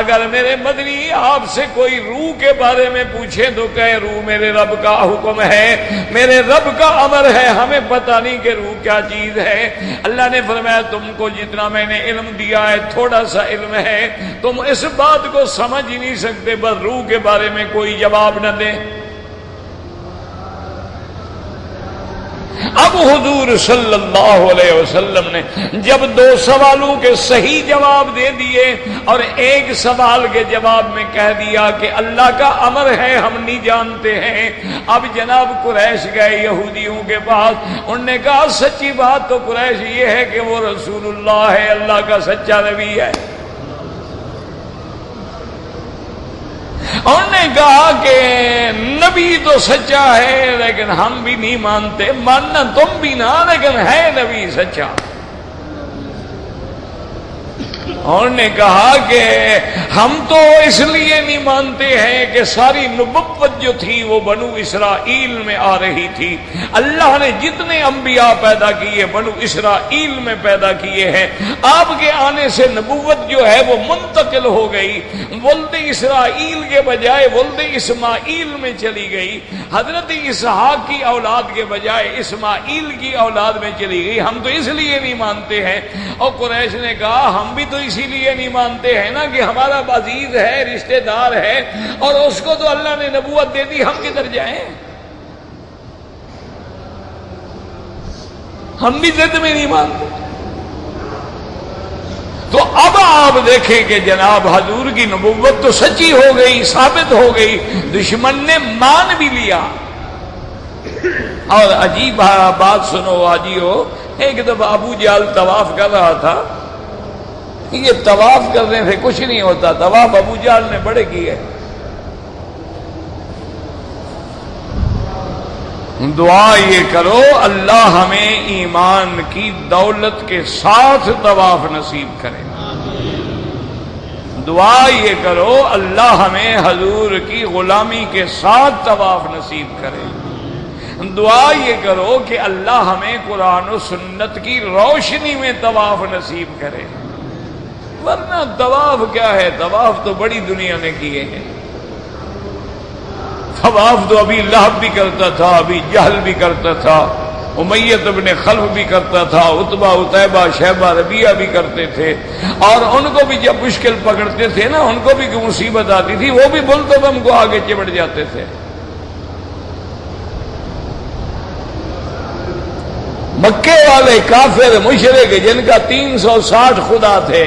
اگر میرے مدنی آپ سے کوئی روح کے بارے میں پوچھے تو کہے روح میرے رب کا حکم ہے, میرے رب کا امر ہے, ہمیں پتہ نہیں کہ روح کیا چیز ہے. اللہ نے فرمایا تم کو جتنا میں نے علم دیا ہے تھوڑا سا علم ہے, تم اس بات کو سمجھ ہی نہیں سکتے, بس روح کے بارے میں کوئی جواب نہ دے. اب حضور صلی اللہ علیہ وسلم نے جب 2 سوالوں کے صحیح جواب دے دیے اور ایک سوال کے جواب میں کہہ دیا کہ اللہ کا امر ہے ہم نہیں جانتے ہیں, اب جناب قریش گئے یہودیوں کے پاس. انہوں نے کہا سچی بات تو قریش یہ ہے کہ وہ رسول اللہ ہے, اللہ کا سچا نبی ہے. انہوں نے کہا کہ نبی تو سچا ہے لیکن ہم بھی نہیں مانتے, ماننا تم بھی نہ, لیکن ہے نبی سچا. انہوں نے کہا کہ ہم تو اس لیے نہیں مانتے ہیں کہ ساری نبوت جو تھی وہ بنو اسرائیل میں آ رہی تھی. اللہ نے جتنے انبیاء پیدا کیے بنو اسرائیل میں پیدا کیے ہیں. آپ کے آنے سے نبوت جو ہے وہ منتقل ہو گئی, ولد اسرائیل کے بجائے ولد اسماعیل میں چلی گئی. حضرت اسحاق کی اولاد کے بجائے اسماعیل کی اولاد میں چلی گئی. ہم تو اس لیے نہیں مانتے ہیں. اور قریش نے کہا ہم بھی تو اسی لیے نہیں مانتے ہیں نا کہ ہمارا عزیز ہے, رشتہ دار ہے, اور اس کو تو اللہ نے نبوت دے دی, ہم کدھر جائیں؟ ہم بھی ضد میں نہیں مانتے. تو اب آپ دیکھیں کہ جناب حضور کی نبوت تو سچی ہو گئی, ثابت ہو گئی, دشمن نے مان بھی لیا. اور عجیب بات سنو حاجیو, ایک دفعہ ابو جہل طواف کر رہا تھا. یہ طواف کرنے سے کچھ نہیں ہوتا, طواف ابو جہل نے بڑے کیے. دعا یہ کرو اللہ ہمیں ایمان کی دولت کے ساتھ طواف نصیب کرے. دعا یہ کرو اللہ ہمیں حضور کی غلامی کے ساتھ طواف نصیب کرے. دعا یہ کرو کہ اللہ ہمیں قرآن و سنت کی روشنی میں طواف نصیب کرے. ورنہ طواف کیا ہے؟ طواف تو بڑی دنیا نے کیے ہیں. طواف تو ابھی لہب بھی کرتا تھا, ابھی جہل بھی کرتا تھا, امیت ابن خلف بھی کرتا تھا، عتبہ، عتیبہ، شیبہ، ربیعہ بھی کرتے تھے، اور ان کو بھی جب مشکل پکڑتے تھے نا، ان کو بھی کوئی مصیبت آتی تھی، وہ بھی ملتزم کو آگے چمٹ جاتے تھے۔ مکے والے کافر مشرک جن کا 360 خدا تھے،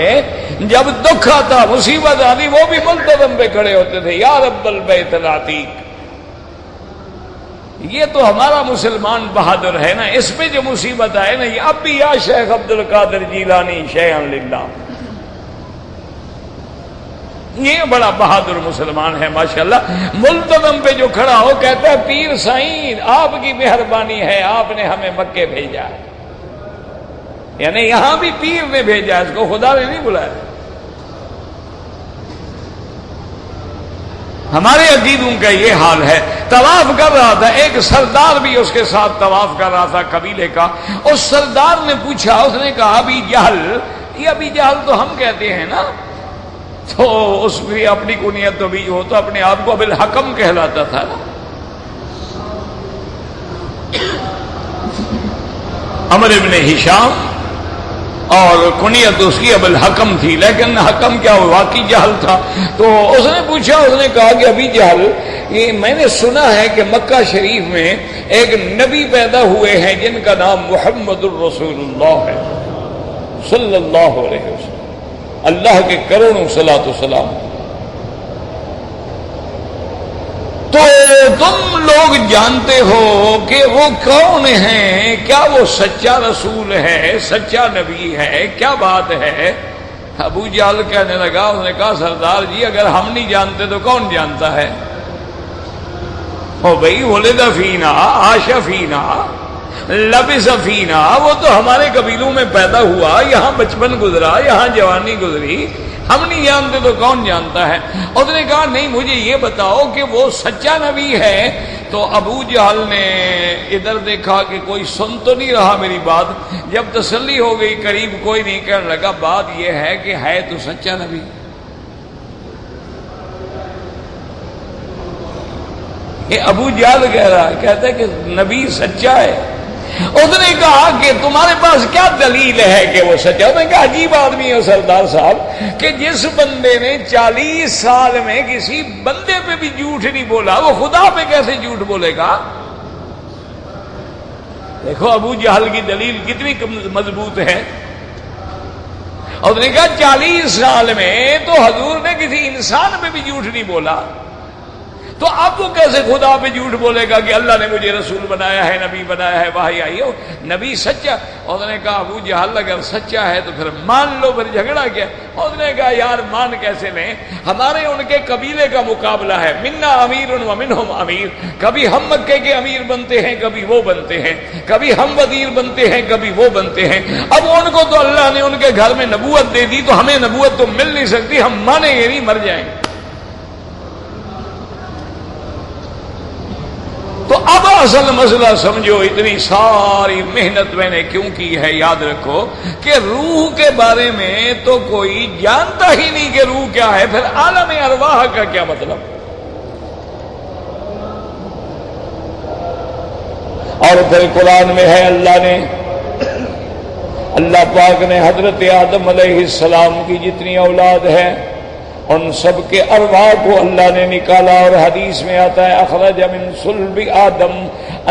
جب دکھ آتا، مصیبت آتی، وہ بھی ملتزم پہ کھڑے ہوتے تھے، یا رب البیت العتیق۔ یہ تو ہمارا مسلمان بہادر ہے نا، اس پہ جو مصیبت آئے نا، یہ اب بھی یا شیخ عبد القادر جیلانی شیئا للہ، یہ بڑا بہادر مسلمان ہے ماشاءاللہ۔ ملتزم پہ جو کھڑا ہو کہتا ہے پیر سائیں آپ کی مہربانی ہے، آپ نے ہمیں مکے بھیجا، یعنی یہاں بھی پیر نے بھیجا، اس کو خدا نے نہیں بلایا۔ ہمارے عقیدوں کا یہ حال ہے۔ طواف کر رہا تھا، ایک سردار بھی اس کے ساتھ طواف کر رہا تھا قبیلے کا، اس سردار نے پوچھا، اس نے کہا ابی جہل، یہ ابی جہل تو ہم کہتے ہیں نا، تو اس کی اپنی کنیت تو بھی، وہ تو اپنے آپ کو ابی الحکم کہلاتا تھا نا، عمر ابن ہشام، اور کنیت اس کی ابو الحکم تھی، لیکن حکم کیا ہوا، واقعی جہل تھا۔ تو اس نے پوچھا، اس نے کہا کہ ابھی جہل، یہ میں نے سنا ہے کہ مکہ شریف میں ایک نبی پیدا ہوئے ہیں جن کا نام محمد الرسول اللہ ہے صلی اللہ علیہ وسلم، اللہ کے کروڑوں صلاۃ وسلام، تو تم لوگ جانتے ہو کہ وہ کون ہیں، کیا وہ سچا رسول ہے، سچا نبی ہے، کیا بات ہے؟ ابو جہل کہنے لگا، اس نے کہا سردار جی اگر ہم نہیں جانتے تو کون جانتا ہے؟ او بھائی، ولد فینا، عاش فینا، لبس فینا، وہ تو ہمارے قبیلوں میں پیدا ہوا، یہاں بچپن گزرا، یہاں جوانی گزری، ہم نہیں جانتے تو کون جانتا ہے؟ اس نے کہا نہیں، مجھے یہ بتاؤ کہ وہ سچا نبی ہے۔ تو ابو جہل نے ادھر دیکھا کہ کوئی سن تو نہیں رہا میری بات، جب تسلی ہو گئی قریب کوئی نہیں، کہنے لگا بات یہ ہے کہ ہے تو سچا نبی۔ یہ ابو جہل کہہ رہا ہے، کہتا ہے کہ نبی سچا ہے۔ اس نے کہا کہ تمہارے پاس کیا دلیل ہے کہ وہ سچا؟ اس نے کہا عجیب آدمی ہے سردار صاحب کہ جس بندے نے 40 سال میں کسی بندے پہ بھی جھوٹ نہیں بولا، وہ خدا پہ کیسے جھوٹ بولے گا؟ دیکھو ابو جہل کی دلیل کتنی مضبوط ہے۔ اور اس نے کہا 40 سال میں تو حضور نے کسی انسان پہ بھی جھوٹ نہیں بولا، تو اب وہ کیسے خدا پہ جھوٹ بولے گا کہ اللہ نے مجھے رسول بنایا ہے، نبی بنایا ہے، وحی آئی ہو، نبی سچا؟ اس نے کہا ابو جہل اگر سچا ہے تو پھر مان لو، پھر جھگڑا کیا؟ اس نے کہا یار مان کیسے لیں، ہمارے ان کے قبیلے کا مقابلہ ہے، منا امیر و منہم امیر، کبھی ہم مکے کے امیر بنتے ہیں، کبھی وہ بنتے ہیں، کبھی ہم وزیر بنتے ہیں، کبھی وہ بنتے ہیں۔ اب ان کو تو اللہ نے ان کے گھر میں نبوت دے دی، تو ہمیں نبوت تو مل نہیں سکتی، ہم مانیں گے نہیں، مر جائیں گے۔ تو اب اصل مسئلہ سمجھو، اتنی ساری محنت میں نے کیوں کی ہے، یاد رکھو کہ روح کے بارے میں تو کوئی جانتا ہی نہیں کہ روح کیا ہے، پھر عالم ارواح کا کیا مطلب؟ اور پھر قرآن میں ہے، اللہ پاک نے حضرت آدم علیہ السلام کی جتنی اولاد ہے ان سب کے ارواح کو اللہ نے نکالا، اور حدیث میں آتا ہے اخرج من صلب آدم،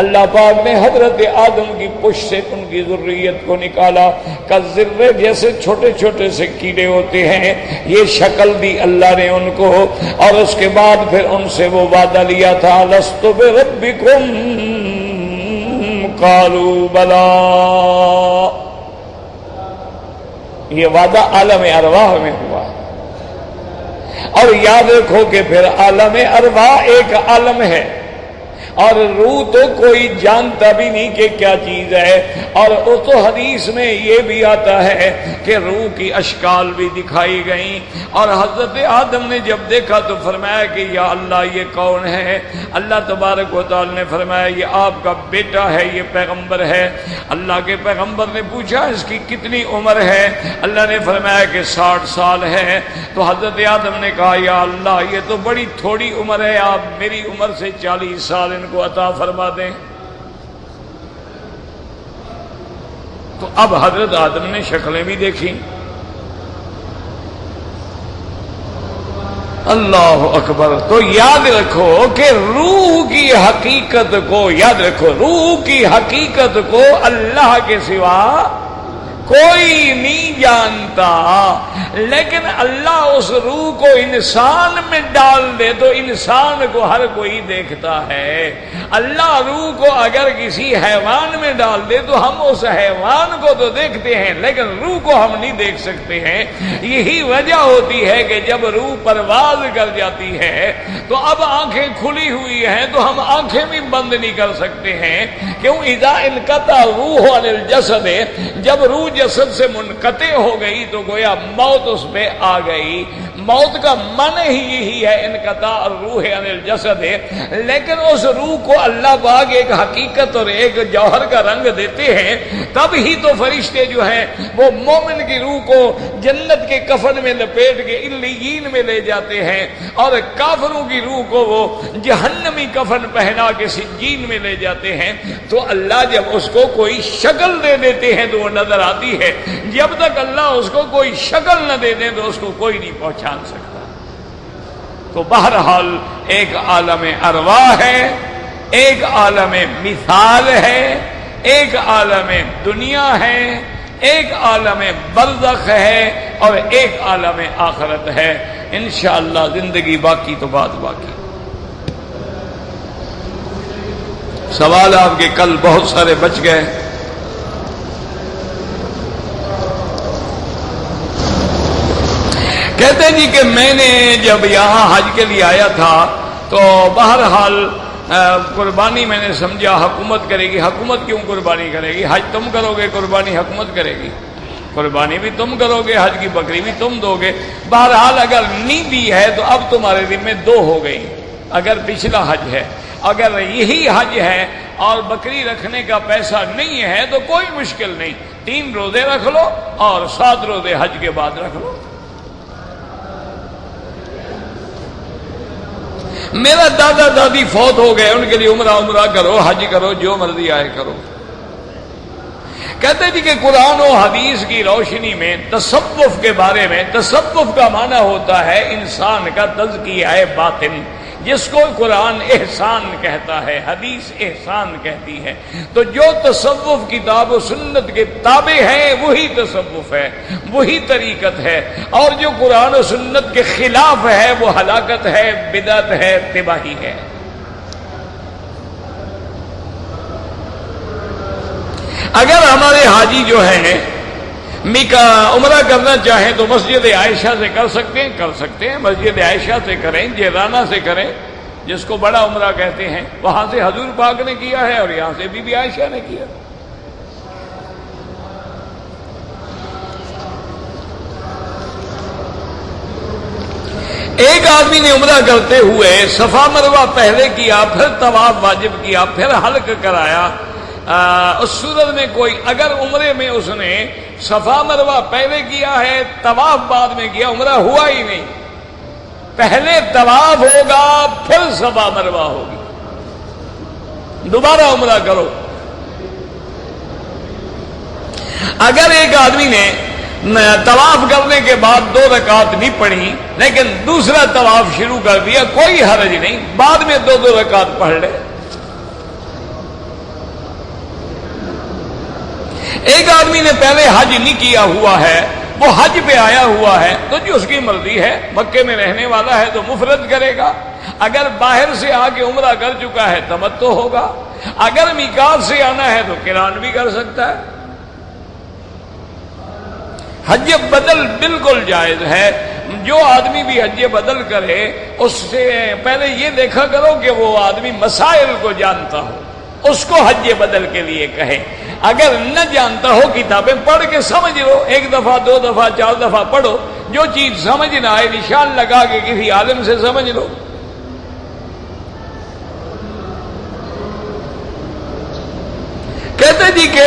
اللہ پاک نے حضرت آدم کی پشت سے ان کی ذریت کو نکالا، کذرے جیسے چھوٹے چھوٹے سے کیڑے ہوتے ہیں، یہ شکل دی اللہ نے ان کو، اور اس کے بعد پھر ان سے وہ وعدہ لیا تھا لست بربکم قالوا بلا، یہ وعدہ عالم ارواح میں ہوا۔ اور یاد رکھو کہ پھر عالم ارواح ایک عالم ہے، اور روح تو کوئی جانتا بھی نہیں کہ کیا چیز ہے، اور وہ تو حدیث میں یہ بھی آتا ہے کہ روح کی اشکال بھی دکھائی گئیں، اور حضرت آدم نے جب دیکھا تو فرمایا کہ یا اللہ یہ کون ہے؟ اللہ تبارک و تعالی نے فرمایا یہ آپ کا بیٹا ہے، یہ پیغمبر ہے۔ اللہ کے پیغمبر نے پوچھا اس کی کتنی عمر ہے؟ اللہ نے فرمایا کہ 60 سال ہے۔ تو حضرت آدم نے کہا یا اللہ یہ تو بڑی تھوڑی عمر ہے، آپ میری عمر سے 40 سال کو عطا فرما دیں۔ تو اب حضرت آدم نے شکلیں بھی دیکھی. اللہ اکبر. تو یاد رکھو کہ روح کی حقیقت کو، یاد رکھو روح کی حقیقت کو اللہ کے سوا کوئی نہیں جانتا، لیکن اللہ اس روح کو انسان میں ڈال دے تو انسان کو ہر کوئی دیکھتا ہے. اللہ روح کو اگر کسی حیوان میں ڈال دے تو ہم اس حیوان کو تو دیکھتے ہیں لیکن روح کو ہم نہیں دیکھ سکتے ہیں. یہی وجہ ہوتی ہے کہ جب روح پرواز کر جاتی ہے تو اب آنکھیں کھلی ہوئی ہیں تو ہم آنکھیں بھی بند نہیں کر سکتے ہیں. کیوں؟ اذا انقطع روح عن الجسد، جب روح جسد سے منقطع ہو گئی تو گویا موت اس پہ آ گئی. موت کا معنی ہی یہی ہے انقطاع الروح عن الجسد. لیکن اس روح کو اللہ پاک ایک حقیقت اور ایک جوہر کا رنگ دیتے ہیں، تب ہی تو فرشتے جو ہیں وہ مومن کی روح کو جنت کے کفن میں لپیٹ کے علیین میں لے جاتے ہیں اور کافروں کی روح کو وہ جہنمی کفن پہنا کے سجین میں لے جاتے ہیں. تو اللہ جب اس کو کوئی شکل دے دیتے ہیں تو وہ نظر آتی ہے. جب تک اللہ اس کو کوئی شکل نہ دے دیں تو اس کو کوئی نہیں پہچان سکتا. تو بہرحال ایک عالم ارواح ہے، ایک عالم مثال ہے، ایک عالم دنیا ہے، ایک عالم برزخ ہے اور ایک عالم آخرت ہے. انشاءاللہ زندگی باقی تو بات باقی. سوال آپ کے کل بہت سارے بچ گئے. کہتے جی کہ میں نے جب یہاں حج کے لیے آیا تھا تو بہرحال قربانی میں نے سمجھا حکومت کرے گی. حکومت کیوں قربانی کرے گی؟ حج تم کرو گے، قربانی حکومت کرے گی. قربانی بھی تم کرو گے، حج کی بکری بھی تم دو گے. بہرحال اگر نہیں دی ہے تو اب تمہارے ذمہ دو ہو گئی. اگر پچھلا حج ہے، اگر یہی حج ہے اور بکری رکھنے کا پیسہ نہیں ہے تو کوئی مشکل نہیں، 3 روزے رکھ لو اور 7 روزے حج کے بعد رکھ لو. میرا دادا دادی فوت ہو گئے، ان کے لیے عمرہ کرو، حج کرو، جو مرضی آئے کرو. کہتے جی کہ قرآن و حدیث کی روشنی میں تصوف کے بارے میں، تصوف کا معنی ہوتا ہے انسان کا تزکیہ باطن، جس کو قرآن احسان کہتا ہے، حدیث احسان کہتی ہے. تو جو تصوف کتاب و سنت کے تابع ہے وہی تصوف ہے، وہی طریقت ہے. اور جو قرآن و سنت کے خلاف ہے وہ ہلاکت ہے، بدعت ہے، تباہی ہے. اگر ہمارے حاجی جو ہیں عمرہ کرنا چاہیں تو مسجد عائشہ سے کر سکتے ہیں. مسجد عائشہ سے کریں، جیرانہ سے کریں، جس کو بڑا عمرہ کہتے ہیں. وہاں سے حضور پاک نے کیا ہے اور یہاں سے بی بی عائشہ نے کیا. ایک آدمی نے عمرہ کرتے ہوئے صفا مروہ پہلے کیا، پھر طواف واجب کیا، پھر حلق کرایا. اس صورت میں کوئی اگر عمرے میں اس نے صفا مروہ پہلے کیا ہے، طواف بعد میں کیا، عمرہ ہوا ہی نہیں. پہلے طواف ہوگا پھر صفا مروہ ہوگی. دوبارہ عمرہ کرو. اگر ایک آدمی نے طواف کرنے کے بعد 2 رکعت نہیں پڑھی لیکن دوسرا طواف شروع کر دیا، کوئی حرج نہیں، بعد میں 2 رکعت پڑھ لے. ایک آدمی نے پہلے حج نہیں کیا ہوا ہے، وہ حج پہ آیا ہوا ہے تو جو اس کی مرضی ہے، مکے میں رہنے والا ہے تو مفرد کرے گا. اگر باہر سے آ کے عمرہ کر چکا ہے تمتع ہوگا. اگر میقات سے آنا ہے تو قران بھی کر سکتا ہے. حج بدل بالکل جائز ہے. جو آدمی بھی حج بدل کرے اس سے پہلے یہ دیکھا کرو کہ وہ آدمی مسائل کو جانتا ہو، اس کو حج بدل کے لیے کہے. اگر نہ جانتا ہو کتابیں پڑھ کے سمجھ لو، 1 دفعہ 2 دفعہ 4 دفعہ پڑھو، جو چیز سمجھ نہ آئے نشان لگا کے کسی عالم سے سمجھ لو. کہتے جی کہ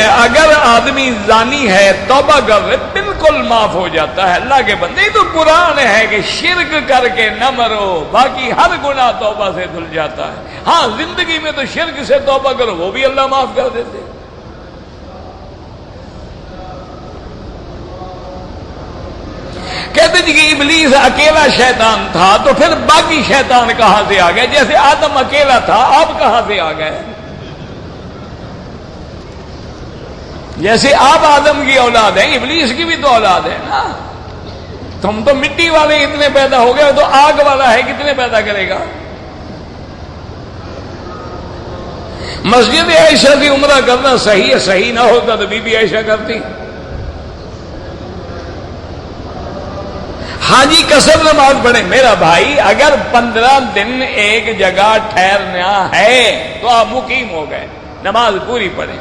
اگر آدمی زانی ہے توبہ کر لے بالکل معاف ہو جاتا ہے. اللہ کے بندے تو قرآن ہے کہ شرک کر کے نہ مرو، باقی ہر گناہ توبہ سے دھل جاتا ہے. ہاں زندگی میں تو شرک سے توبہ کرو، وہ بھی اللہ معاف کر دیتے. کہتے جی کہ ابلیس اکیلا شیطان تھا تو پھر باقی شیطان کہاں سے آ گئے؟ جیسے آدم اکیلا تھا، آپ کہاں سے آ گئے؟ جیسے آپ آدم کی اولاد ہیں، ابلیس کی بھی تو اولاد ہے نا۔ تم تو مٹی والے اتنے پیدا ہو گئے، تو آگ والا ہے کتنے پیدا کرے گا؟ مسجد عائشہ کی عمرہ کرنا صحیح ہے، صحیح نہ ہوتا تو بی بی عائشہ کرتی۔ حاجی قصر نماز پڑھے، میرا بھائی اگر 15 دن ایک جگہ ٹھہرنا ہے تو آپ مقیم ہو گئے، نماز پوری پڑھیں۔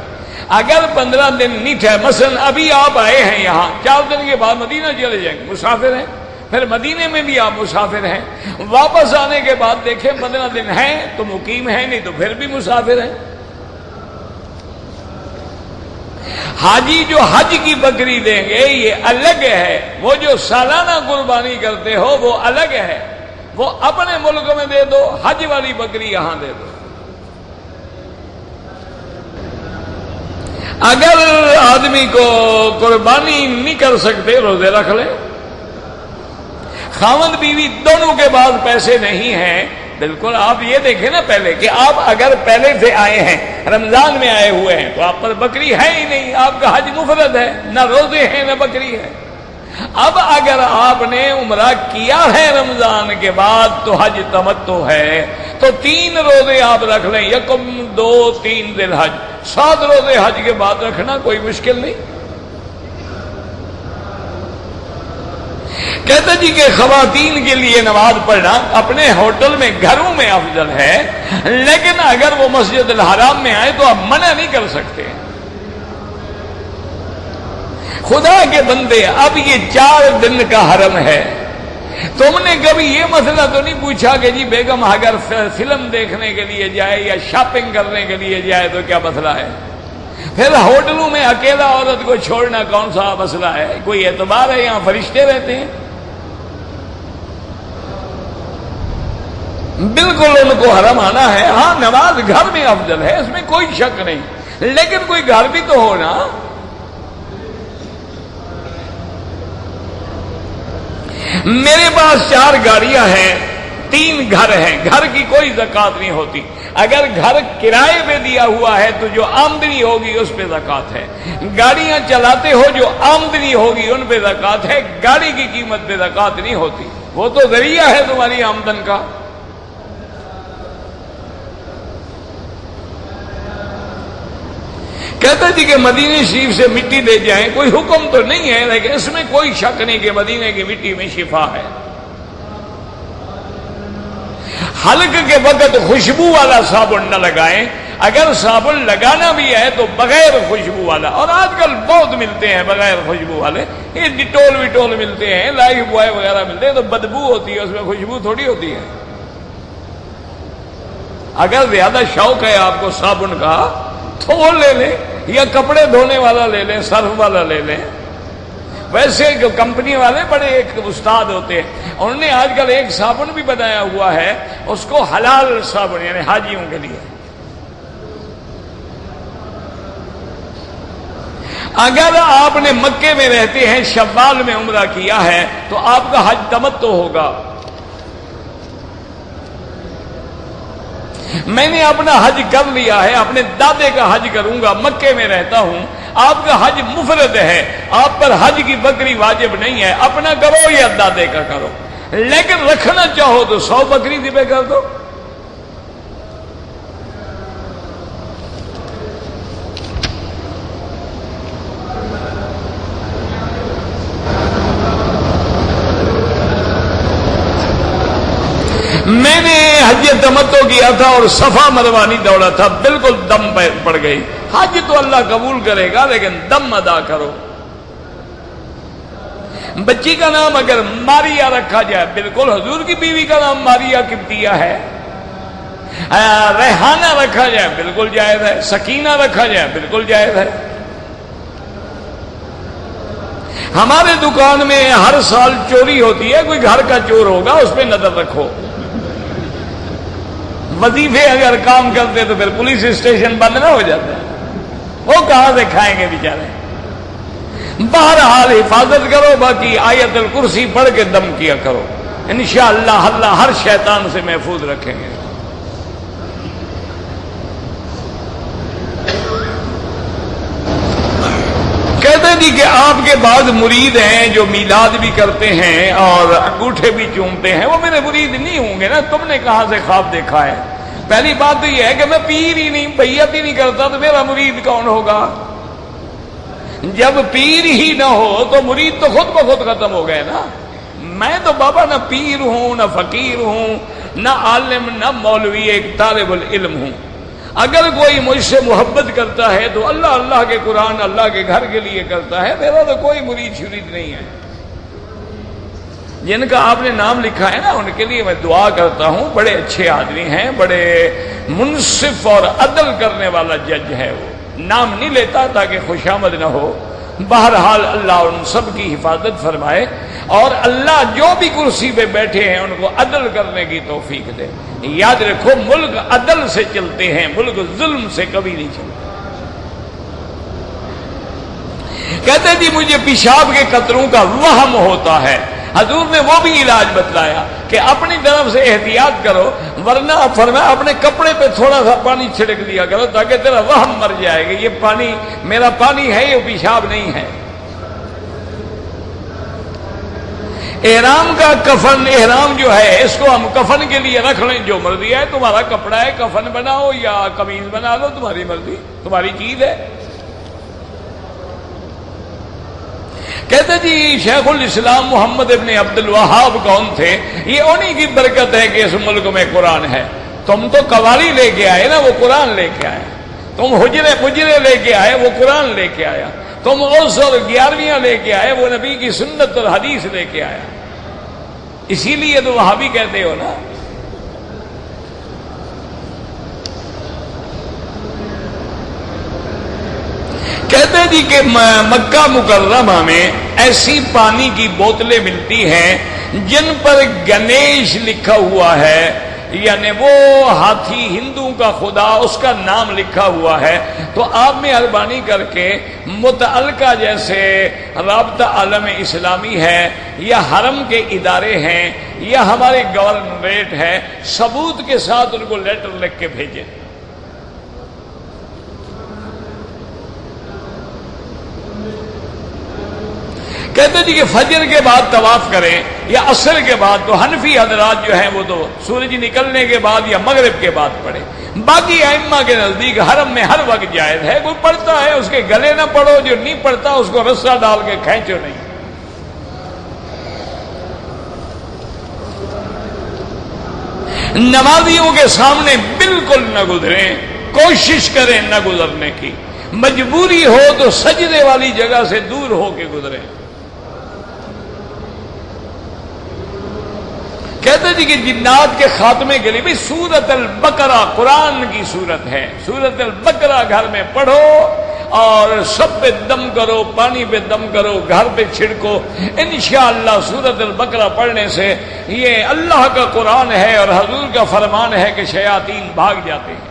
اگر 15 دن نہیں ٹھہر، مثلا ابھی آپ آئے ہیں یہاں، 4 دن کے بعد مدینہ چلے جائیں گے، مسافر ہیں، پھر مدینے میں بھی آپ مسافر ہیں، واپس آنے کے بعد دیکھیں 15 دن ہیں تو مقیم ہیں، نہیں تو پھر بھی مسافر ہیں۔ حاجی جو حج کی بکری دیں گے یہ الگ ہے، وہ جو سالانہ قربانی کرتے ہو وہ الگ ہے، وہ اپنے ملک میں دے دو، حج والی بکری یہاں دے دو۔ اگر آدمی کو قربانی نہیں کر سکتے روزے رکھ لیں۔ خاوند بیوی دونوں کے پاس پیسے نہیں ہیں، بالکل آپ یہ دیکھیں نا پہلے کہ آپ اگر پہلے سے آئے ہیں، رمضان میں آئے ہوئے ہیں، تو آپ پر بکری ہے ہی نہیں، آپ کا حج مفرد ہے، نہ روزے ہیں نہ بکری ہے۔ اب اگر آپ نے عمرہ کیا ہے رمضان کے بعد تو حج تمتع ہے، تو 3 روزے آپ رکھ لیں، 1 2 3 ذی الحج، 7 روزے حج کے بعد رکھنا کوئی مشکل نہیں۔ کہتے جی کہ خواتین کے لیے نماز پڑھنا اپنے ہوٹل میں، گھروں میں افضل ہے، لیکن اگر وہ مسجد الحرام میں آئے تو آپ منع نہیں کر سکتے۔ خدا کے بندے، اب یہ 4 دن کا حرم ہے، تم نے کبھی یہ مسئلہ تو نہیں پوچھا کہ جی بیگم اگر فلم دیکھنے کے لیے جائے یا شاپنگ کرنے کے لیے جائے تو کیا مسئلہ ہے؟ پھر ہوٹلوں میں اکیلا عورت کو چھوڑنا کون سا مسئلہ ہے؟ کوئی اعتبار ہے؟ یہاں فرشتے رہتے ہیں، بالکل ان کو حرم آنا ہے۔ ہاں نماز گھر میں افضل ہے، اس میں کوئی شک نہیں، لیکن کوئی گھر بھی تو ہونا۔ میرے پاس 4 گاڑیاں ہیں، 3 گھر ہیں، گھر کی کوئی زکوٰۃ نہیں ہوتی۔ اگر گھر کرائے پہ دیا ہوا ہے تو جو آمدنی ہوگی اس پہ زکوٰۃ ہے۔ گاڑیاں چلاتے ہو، جو آمدنی ہوگی ان پہ زکوٰۃ ہے، گاڑی کی قیمت پہ زکوٰۃ نہیں ہوتی، وہ تو ذریعہ ہے تمہاری آمدن کا۔ کہتے جی کہ مدینہ شریف سے مٹی لے جائیں، کوئی حکم تو نہیں ہے، لیکن اس میں کوئی شک نہیں کہ مدینہ کی مٹی میں شفا ہے۔ حلق کے وقت خوشبو والا صابن نہ لگائیں، اگر صابن لگانا بھی ہے تو بغیر خوشبو والا، اور آج کل بہت ملتے ہیں بغیر خوشبو والے، یہ ڈیٹول ویٹول ملتے ہیں، لائف بوائے وغیرہ ملتے ہیں، تو بدبو ہوتی ہے، اس میں خوشبو تھوڑی ہوتی ہے۔ اگر زیادہ شوق ہے آپ کو صابن کا تو وہ لے لیں، یا کپڑے دھونے والا لے لیں، سرف والا لے لیں۔ ویسے کمپنی والے بڑے ایک استاد ہوتے ہیں، انہوں نے آج کل ایک صابن بھی بنایا ہوا ہے، اس کو حلال صابن، یعنی حاجیوں کے لیے۔ اگر آپ نے مکے میں رہتے ہیں، شوال میں عمرہ کیا ہے تو آپ کا حج تمتع ہوگا۔ میں نے اپنا حج کر لیا ہے، اپنے دادے کا حج کروں گا، مکے میں رہتا ہوں، آپ کا حج مفرد ہے، آپ پر حج کی بکری واجب نہیں ہے، اپنا کرو یا دادے کا کرو، لیکن رکھنا چاہو تو 100 بکری ذبح کر دو۔ میں نے حج تمتع کیا تھا اور صفا مروہ نہیں دوڑا تھا، بالکل دم پڑ گئی۔ حج تو اللہ قبول کرے گا، لیکن دم ادا کرو۔ بچی کا نام اگر ماریا رکھا جائے، بالکل حضور کی بیوی کا نام ماریا قبطیہ ہے۔ ریحانہ رکھا جائے، بالکل جائز ہے۔ سکینہ رکھا جائے، بالکل جائز ہے۔ ہمارے دکان میں ہر سال چوری ہوتی ہے، کوئی گھر کا چور ہوگا، اس پہ نظر رکھو۔ وظیفے اگر کام کرتے تو پھر پولیس اسٹیشن بند نہ ہو جاتا، وہ کہاں سے کھائیں گے بیچارے۔ بہرحال حفاظت کرو، باقی آیت الکرسی پڑھ کے دم کیا کرو، انشاءاللہ اللہ ہر شیطان سے محفوظ رکھیں گے۔ کہتے جی کہ آپ کے بعض مرید ہیں جو میلاد بھی کرتے ہیں اور انگوٹھے بھی چومتے ہیں، وہ میرے مرید نہیں ہوں گے نا، تم نے کہاں سے خواب دیکھا ہے؟ پہلی بات تو یہ ہے کہ میں پیر ہی نہیں، بیعت ہی نہیں کرتا تو میرا مرید کون ہوگا؟ جب پیر ہی نہ ہو تو مرید تو خود بخود ختم ہو گئے نا۔ میں تو بابا نہ پیر ہوں، نہ فقیر ہوں، نہ عالم، نہ مولوی، ایک طالب العلم ہوں۔ اگر کوئی مجھ سے محبت کرتا ہے تو اللہ اللہ کے قرآن اللہ کے گھر کے لیے کرتا ہے، میرا تو کوئی مرید شرید نہیں ہے۔ جن کا آپ نے نام لکھا ہے نا ان کے لیے میں دعا کرتا ہوں، بڑے اچھے آدمی ہیں، بڑے منصف اور عدل کرنے والا جج ہے، وہ نام نہیں لیتا تاکہ خوشامد نہ ہو۔ بہرحال اللہ ان سب کی حفاظت فرمائے، اور اللہ جو بھی کرسی پہ بیٹھے ہیں ان کو عدل کرنے کی توفیق دے۔ یاد رکھو ملک عدل سے چلتے ہیں، ملک ظلم سے کبھی نہیں چلتے۔ کہتے جی مجھے پیشاب کے قطروں کا وہم ہوتا ہے، حضور نے وہ بھی علاج بتلایا کہ اپنی طرف سے احتیاط کرو، ورنہ فرمایا اپنے کپڑے پہ تھوڑا سا پانی چھڑک دیا کرو تاکہ تیرا وہم مر جائے گا، یہ پانی میرا پانی ہے، یہ پیشاب نہیں ہے۔ احرام کا کفن، احرام جو ہے اس کو ہم کفن کے لیے رکھ لیں، جو مرضی ہے، تمہارا کپڑا ہے کفن بناؤ یا قمیض بنا لو، تمہاری مرضی، تمہاری چیز ہے۔ کہتے جی شیخ الاسلام محمد ابن عبد الوہاب کون تھے؟ یہ انہی کی برکت ہے کہ اس ملک میں قرآن ہے۔ تم تو قوالی لے کے آئے نا، وہ قرآن لے کے آئے۔ تم حجرے پجرے لے کے آئے، وہ قرآن لے کے آیا۔ تم عرس اور 11ویاں لے کے آئے، وہ نبی کی سنت اور حدیث لے کے آیا۔ اسی لیے تو وہابی کہتے ہو نا۔ کہتے جی کہ مکہ مکرمہ میں ایسی پانی کی بوتلیں ملتی ہیں جن پر گنیش لکھا ہوا ہے، یعنی وہ ہاتھی ہندوؤں کا خدا، اس کا نام لکھا ہوا ہے۔ تو آپ مہربانی کر کے متعلقہ جیسے رابطہ عالم اسلامی ہے یا حرم کے ادارے ہیں یا ہمارے گورنریٹ ہے، ثبوت کے ساتھ ان کو لیٹر لکھ کے بھیجیں۔ کہتے جی کہ فجر کے بعد طواف کریں یا عصر کے بعد، تو حنفی حضرات جو ہیں وہ تو سورج نکلنے کے بعد یا مغرب کے بعد پڑھیں۔ باقی ائمہ کے نزدیک حرم میں ہر وقت جائز ہے، کوئی پڑھتا ہے اس کے گلے نہ پڑھو، جو نہیں پڑھتا اس کو رسہ ڈال کے کھینچو نہیں۔ نمازیوں کے سامنے بالکل نہ گزریں، کوشش کریں نہ گزرنے کی، مجبوری ہو تو سجدے والی جگہ سے دور ہو کے گزریں۔ کہتے جی کہ جنات کے خاتمے کے لیے بھی سورۃ البقرہ قرآن کی سورت ہے، سورۃ البقرہ گھر میں پڑھو اور سب پہ دم کرو، پانی پہ دم کرو، گھر پہ چھڑکو۔ انشاءاللہ سورۃ البقرہ پڑھنے سے یہ اللہ کا قرآن ہے اور حضور کا فرمان ہے کہ شیاطین بھاگ جاتے ہیں۔